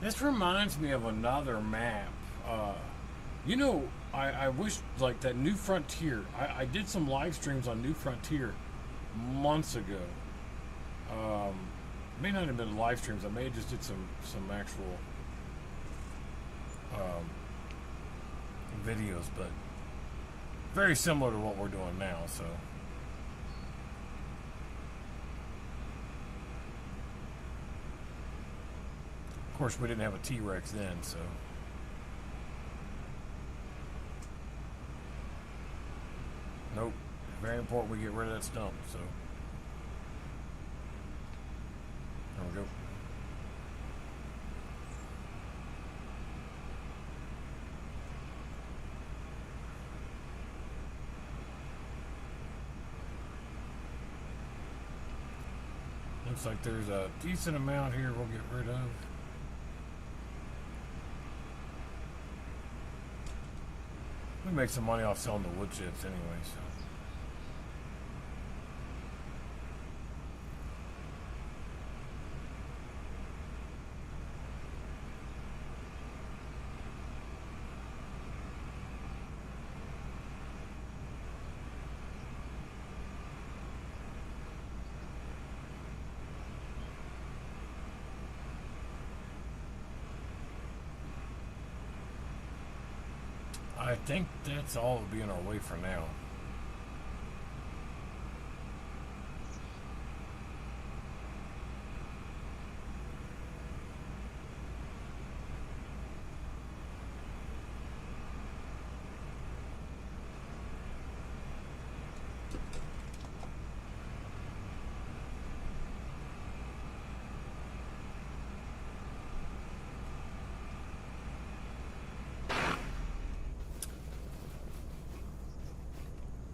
This reminds me of another map. You know, I wish, like, that New Frontier. I did some live streams on New Frontier months ago. May not have been live streams. I may have just did some actual videos, but very similar to what we're doing now. So. Of course, we didn't have a T-Rex then, so. Nope. Very important we get rid of that stump, so. There we go. Looks like there's a decent amount here we'll get rid of. We make some money off selling the wood chips anyway, so. I think that's all that'll be in our way for now.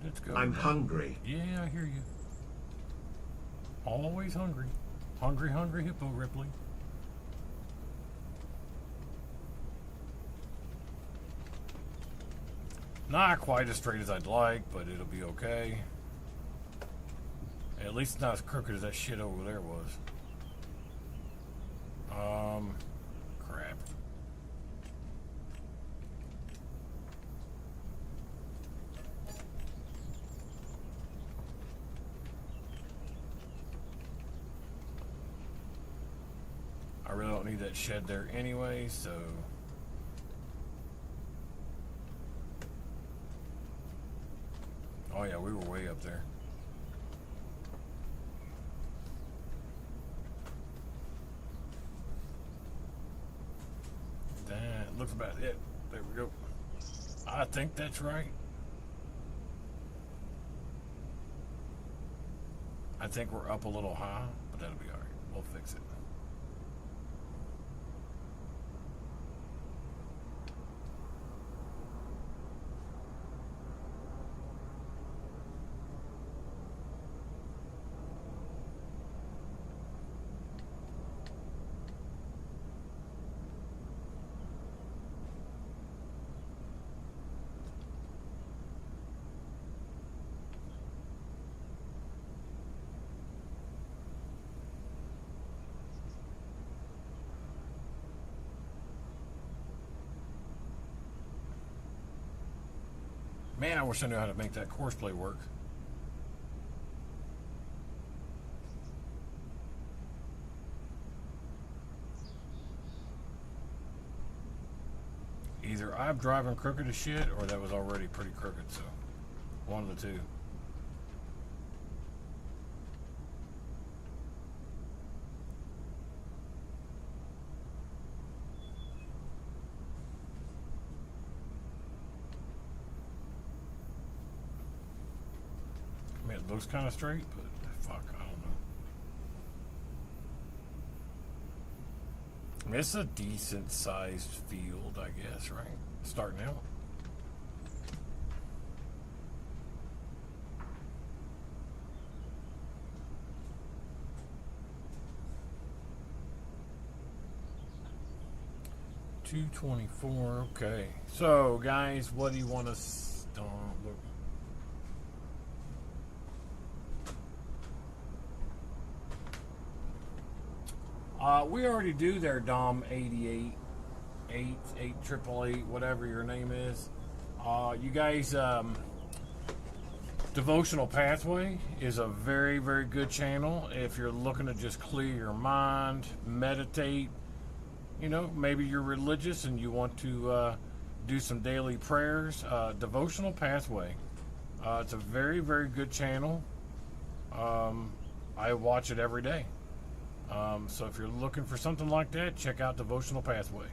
Let's go. I'm hungry. Yeah, I hear you. Always hungry. Hungry, hungry hippo, Ripley. Not quite as straight as I'd like, but it'll be okay. At least it's not as crooked as that shit over there was. Crap. I really don't need that shed there anyway, so. Oh yeah, we were way up there. That looks about it. There we go. I think that's right. I think we're up a little high, but that'll be alright. We'll fix it. Man, I wish I knew how to make that course play work. Either I'm driving crooked as shit, or that was already pretty crooked, so one of the two. I mean, it looks kind of straight, but fuck, I don't know. I mean, it's a decent sized field, I guess, right? Starting out. 224. Okay. So, guys, what do you want to start? Look. We already do their Dom 88, 88888, whatever your name is. You guys, Devotional Pathway is a very, very good channel if you're looking to just clear your mind, meditate. You know, maybe you're religious and you want to do some daily prayers. Devotional Pathway. It's a very, very good channel. I watch it every day. So if you're looking for something like that, check out Devotional Pathway.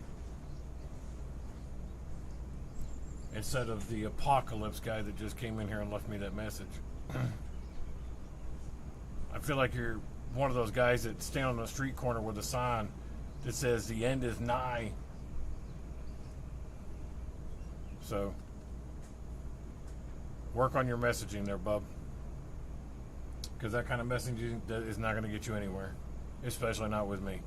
Instead of the apocalypse guy that just came in here and left me that message. I feel like you're one of those guys that stand on a street corner with a sign that says the end is nigh. So work on your messaging there, bub. Because that kind of messaging is not going to get you anywhere. Especially not with me.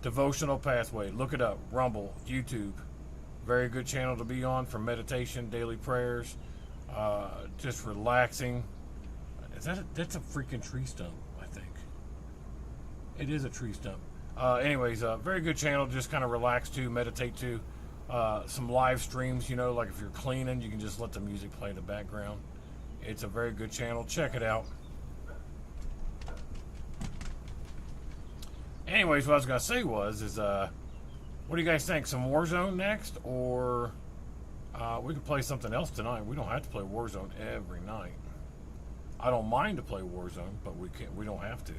Devotional Pathway. Look it up. Rumble. YouTube. Very good channel to be on for meditation, daily prayers, just relaxing. That's a freaking tree stump, I think. It is a tree stump. Anyways, very good channel. Just kind of relax to, meditate to. Some live streams, you know, like if you're cleaning, you can just let the music play in the background. It's a very good channel. Check it out. Anyways, what I was going to say is, what do you guys think? Some Warzone next? Or we could play something else tonight. We don't have to play Warzone every night. I don't mind to play Warzone, but we don't have to.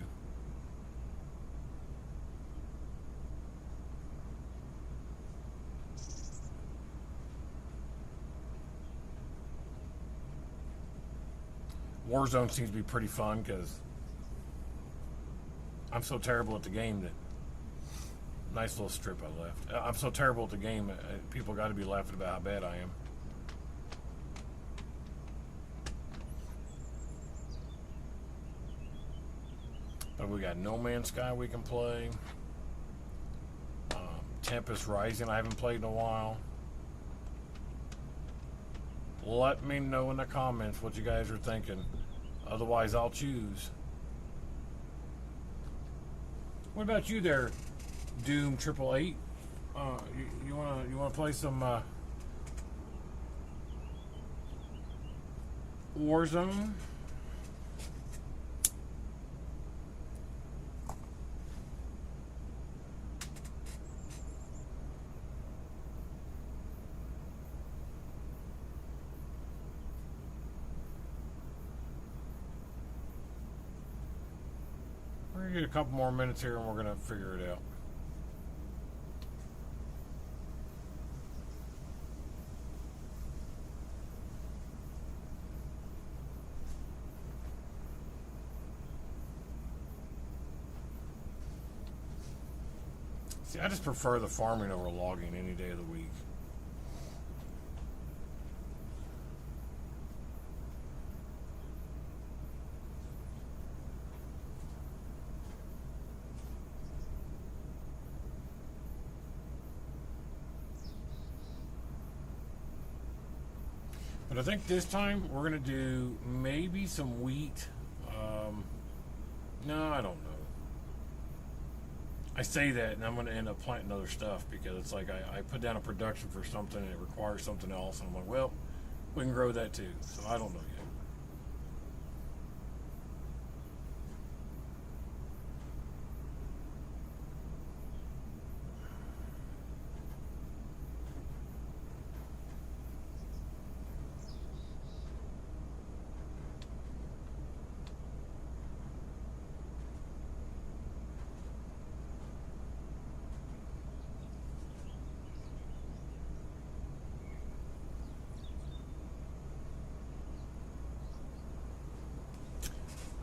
Warzone seems to be pretty fun because I'm so terrible at the game that nice little strip I left. I'm so terrible at the game, people got to be laughing about how bad I am. But we got No Man's Sky we can play. Tempest Rising I haven't played in a while. Let me know in the comments what you guys are thinking. Otherwise, I'll choose. What about you there, Doom 888? You wanna play some Warzone? We're gonna get a couple more minutes here and we're gonna figure it out. See, I just prefer the farming over logging any day of the week. But I think this time we're going to do maybe some wheat. No, I don't know. I say that and I'm going to end up planting other stuff because it's like I put down a production for something and it requires something else. And I'm like, well, we can grow that too. So I don't know yet.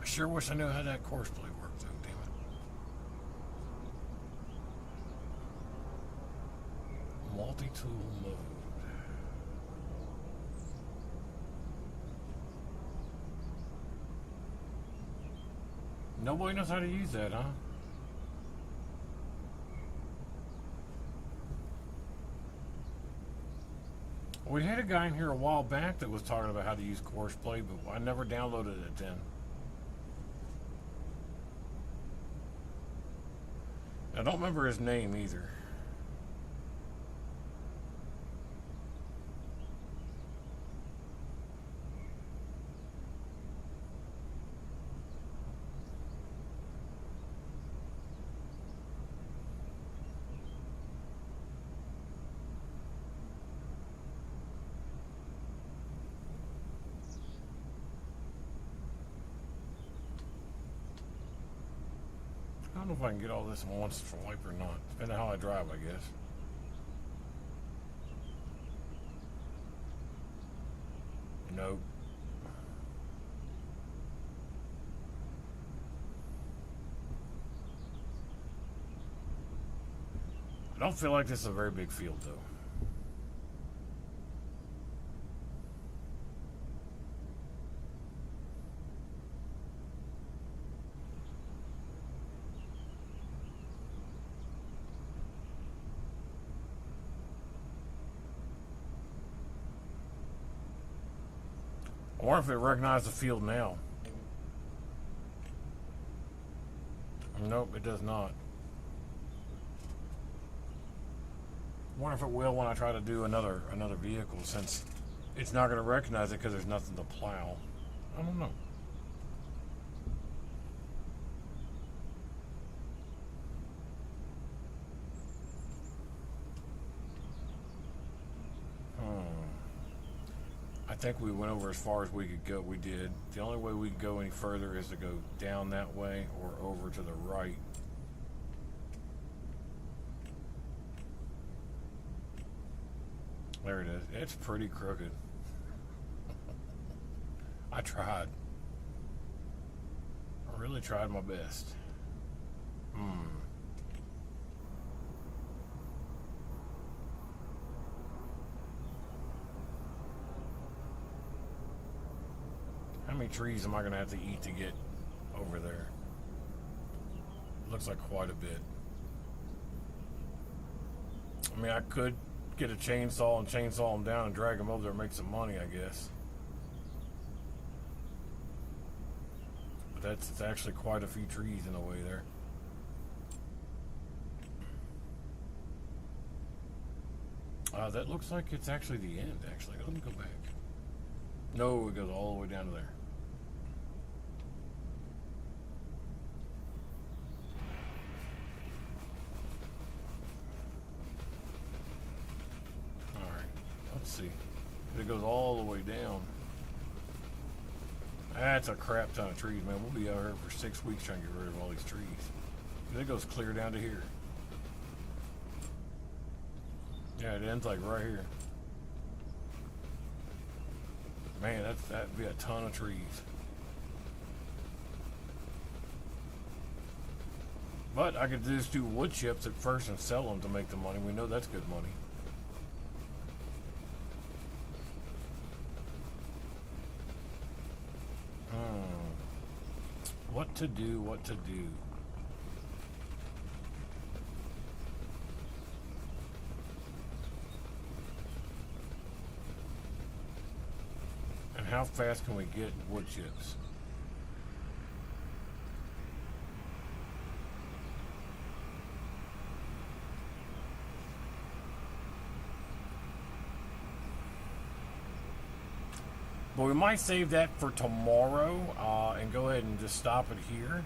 Sure wish I knew how that course play worked though, damn it. Multi-tool mode. Nobody knows how to use that, huh? We had a guy in here a while back that was talking about how to use Course Play, but I never downloaded it then. I don't remember his name either. I don't know if I can get all this in one swipe or not. Depending on how I drive, I guess. Nope. I don't feel like this is a very big field, though. I wonder if it recognizes the field now. Nope, it does not. I wonder if it will when I try to do another vehicle, since it's not going to recognize it because there's nothing to plow. I don't know. I think we went over as far as we could go. We did. The only way we can go any further is to go down that way or over to the right. There it is. It's pretty crooked. I tried. I really tried my best. How many trees am I going to have to eat to get over there? Looks like quite a bit. I mean, I could get a chainsaw and chainsaw them down and drag them over there and make some money, I guess. But that's actually quite a few trees in the way there. That looks like it's actually the end, actually. Let me go back. No, it goes all the way down to there. Let's see. It goes all the way down. That's a crap ton of trees, man. We'll be out here for 6 weeks trying to get rid of all these trees. It goes clear down to here. Yeah, it ends like right here. Man, that'd be a ton of trees. But I could just do wood chips at first and sell them to make the money. We know that's good money. What to do, what to do. And how fast can we get wood chips? But we might save that for tomorrow and go ahead and just stop it here,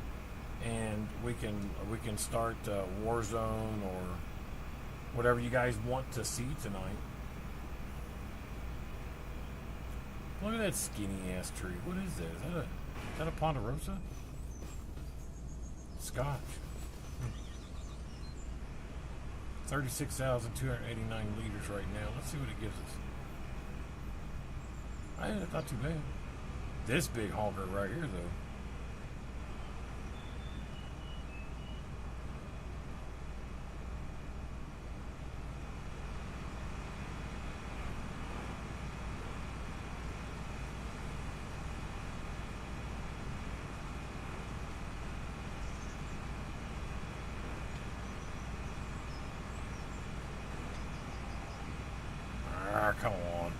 and we can start Warzone or whatever you guys want to see tonight. Look at that skinny ass tree. What is that? Is that a Ponderosa? Scotch. 36,289 liters right now. Let's see what it gives us. Hey, that's not too bad. This big honker right here, though. fire, come on.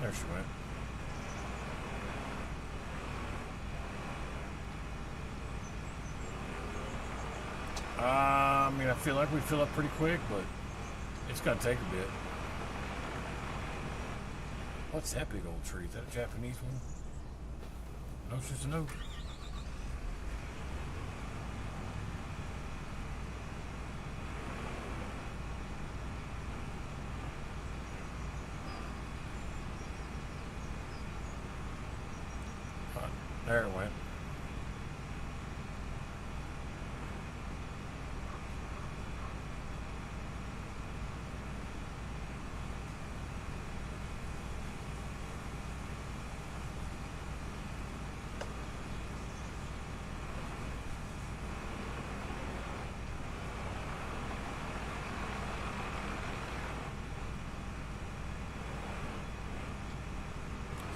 There she went. I mean, I feel like we fill up pretty quick, but it's gonna take a bit. What's that big old tree? Is that a Japanese one? No, it's just an oak. There it went.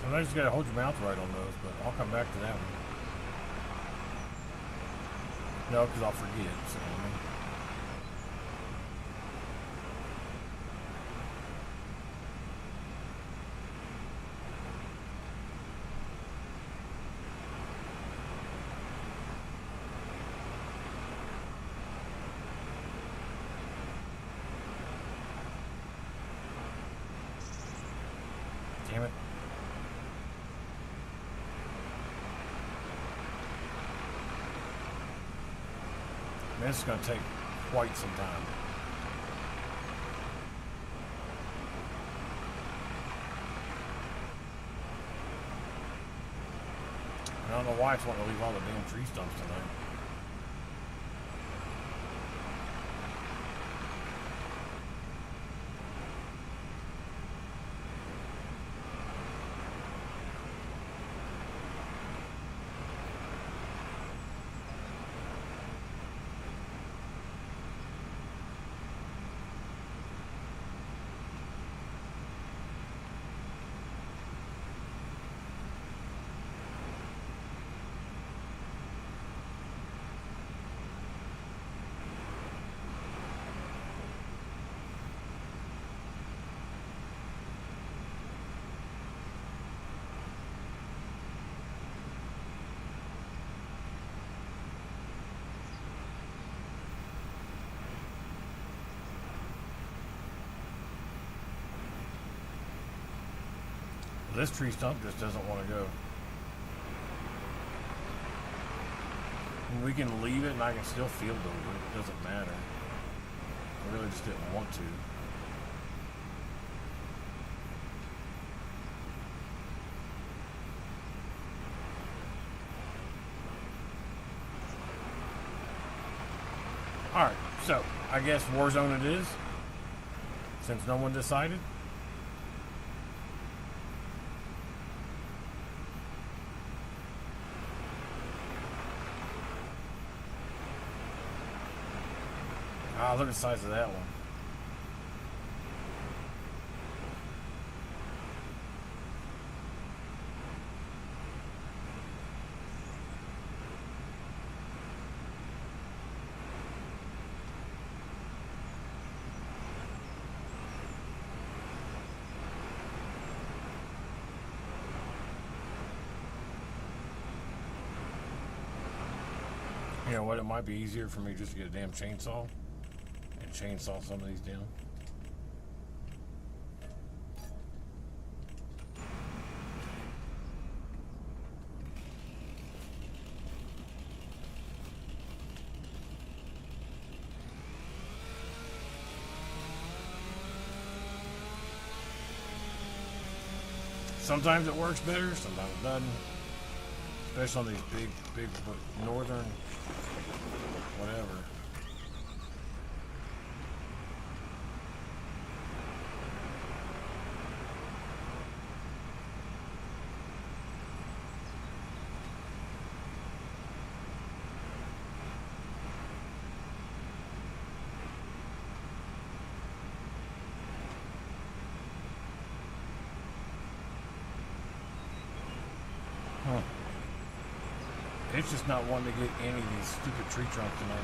Sometimes you gotta hold your mouth right on those, but I'll come back to that one. No, because I'll forget. So, I mean. Damn it. Man, this is going to take quite some time. I don't know why it's wanting to leave all the damn tree stumps tonight. This tree stump just doesn't want to go. And we can leave it and I can still field over it. It doesn't matter. I really just didn't want to. Alright, so I guess Warzone it is. Since no one decided. Ah, look at the size of that one. You know what? It might be easier for me just to get a damn chainsaw. Chainsaw some of these down. Sometimes it works better, sometimes it doesn't. Especially on these big northern whatever. It's just not wanting to get any of these stupid tree trunks tonight.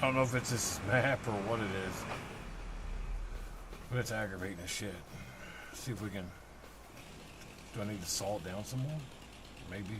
I don't know if it's this map or what it is, but it's aggravating as shit. See if we can. Do I need to salt down some more? Maybe.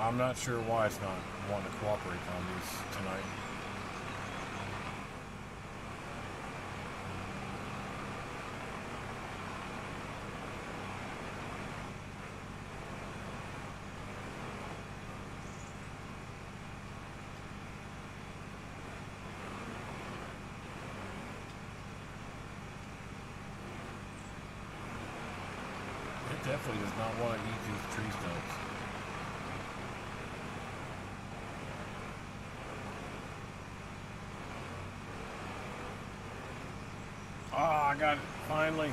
I'm not sure why it's not wanting to cooperate on these tonight. It definitely does not want to eat these tree stumps. I got it, finally.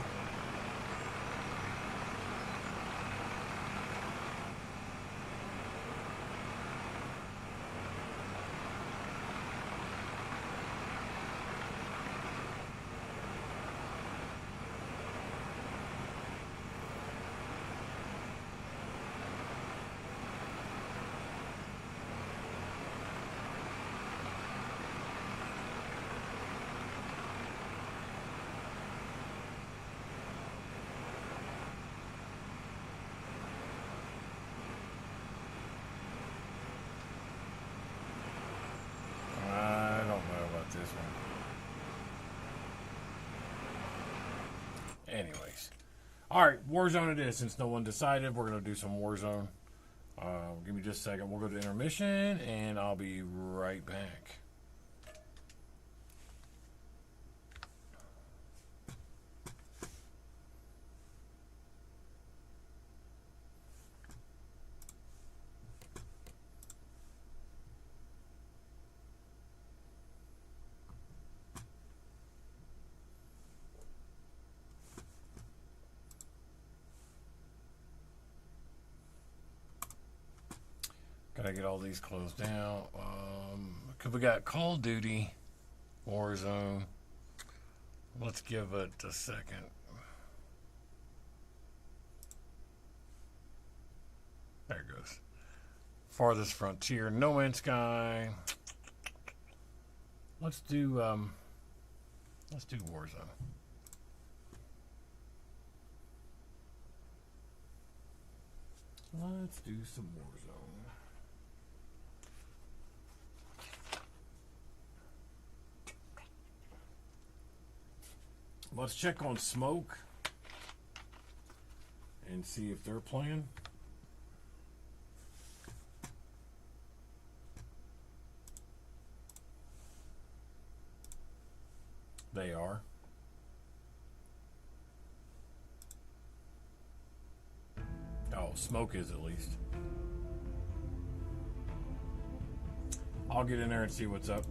This one. Anyways. Alright, Warzone it is. Since no one decided, we're going to do some Warzone. Give me just a second. We'll go to intermission, and I'll be right back. Gotta get all these closed down. Cause we got Call of Duty, Warzone. Let's give it a second. There it goes. Farthest Frontier, No Man's Sky. Let's do Warzone. Let's do some Warzone. Let's check on Smoke and see if they're playing. They are. Oh, Smoke is at least. I'll get in there and see what's up.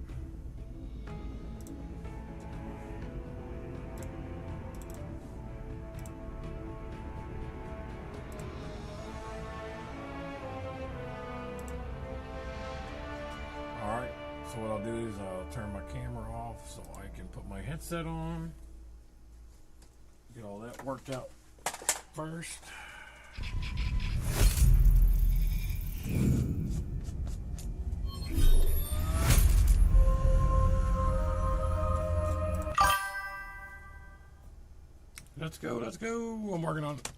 Alright, so what I'll do is I'll turn my camera off so I can put my headset on. Get all that worked out first. Let's go, let's go. I'm working on it.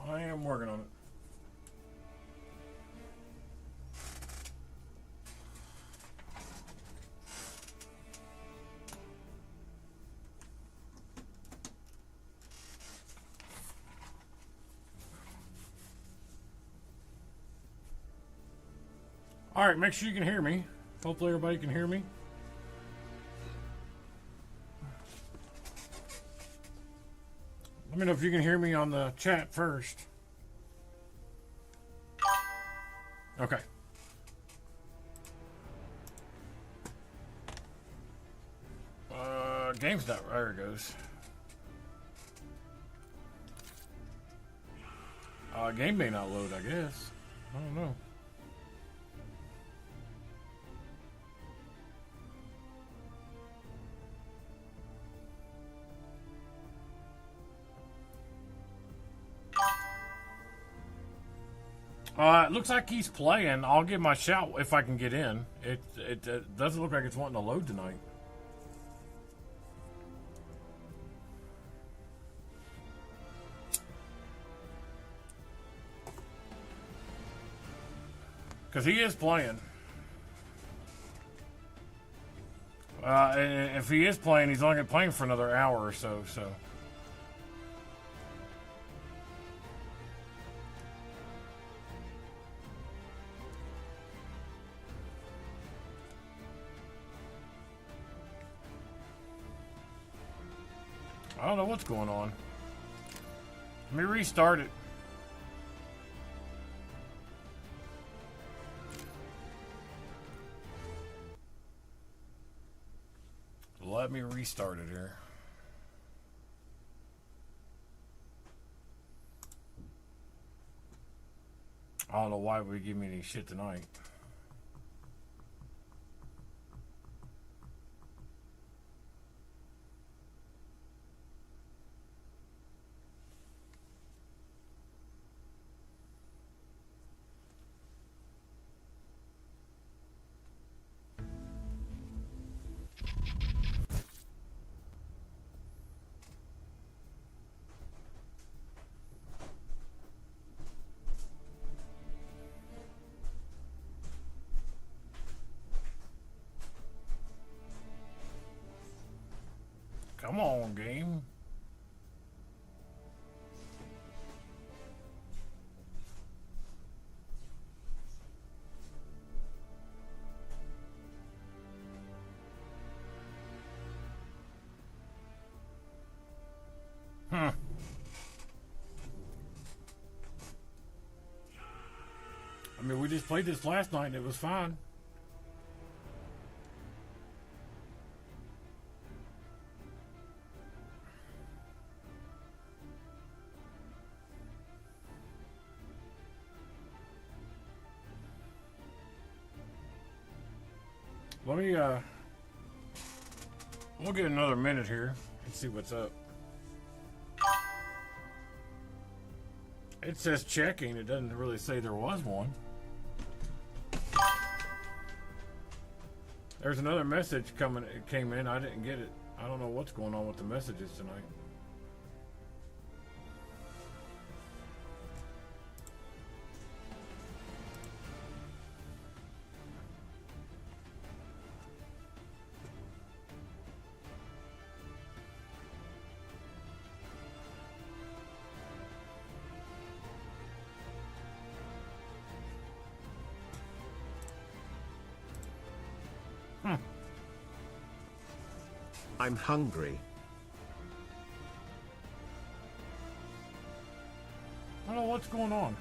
I am working on it. All right, make sure you can hear me. Hopefully everybody can hear me. Let me know if you can hear me on the chat first. Okay. Game's not. There it goes. Game may not load, I guess. I don't know. It looks like he's playing. I'll give my shout if I can get in. It doesn't look like it's wanting to load tonight. Because he is playing. And if he is playing, he's only going to be playing for another hour or so. I don't know what's going on. Let me restart it. Let me restart it here. I don't know why we give me any shit tonight. Come on, game. I mean, we just played this last night and it was fine. Let me, we'll get another minute here and see what's up. It says checking. It doesn't really say there was one. There's another message coming. It came in. I didn't get it. I don't know what's going on with the messages tonight. I'm hungry. I don't know what's going on.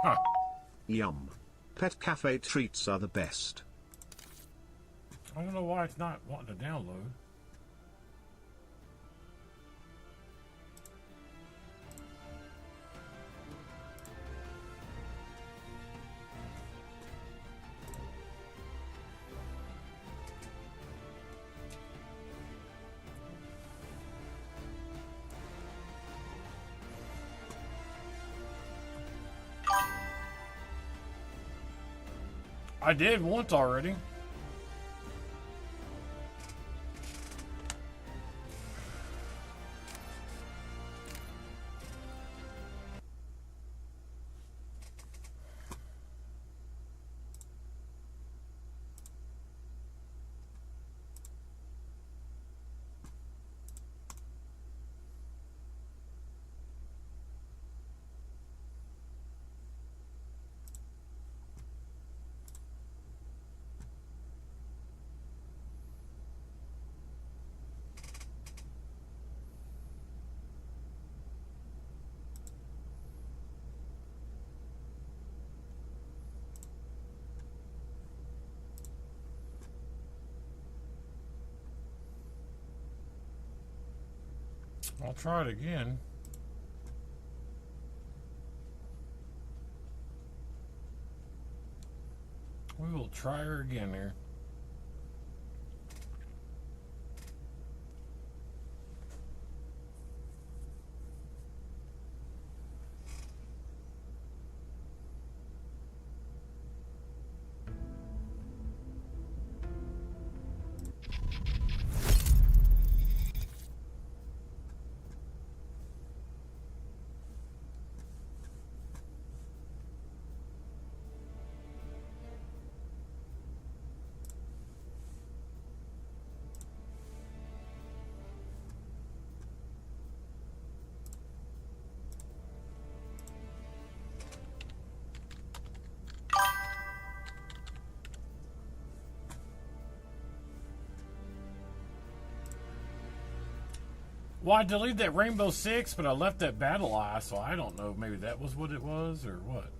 Huh. Yum. Pet cafe treats are the best. I don't know why it's not wanting to download. I did once already. I'll try it again. We will try her again here. Well, I deleted that Rainbow Six, but I left that Battle Eye, so I don't know if maybe that was what it was or what.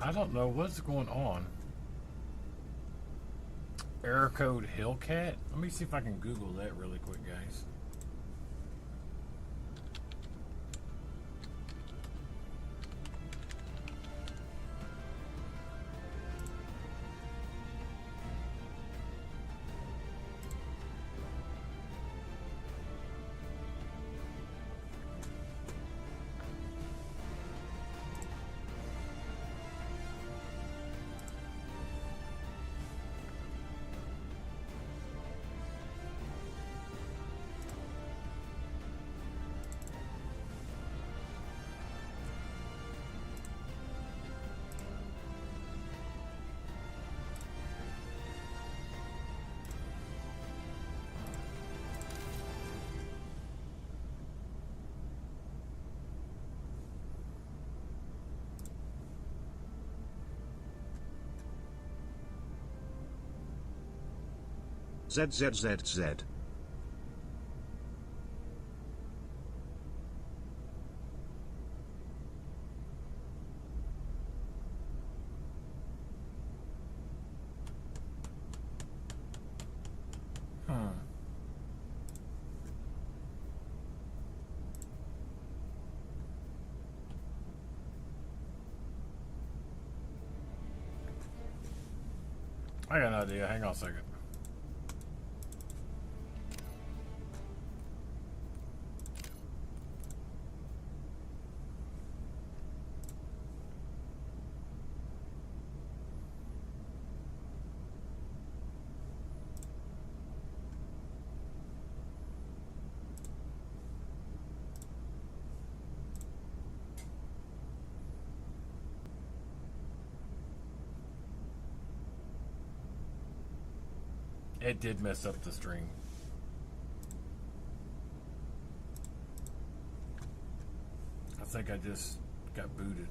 I don't know what's going on. Error code Hellcat? Let me see if I can Google that really quick, guys. ZZZZ. I got an idea. Hang on a second. It did mess up the stream. I think I just got booted.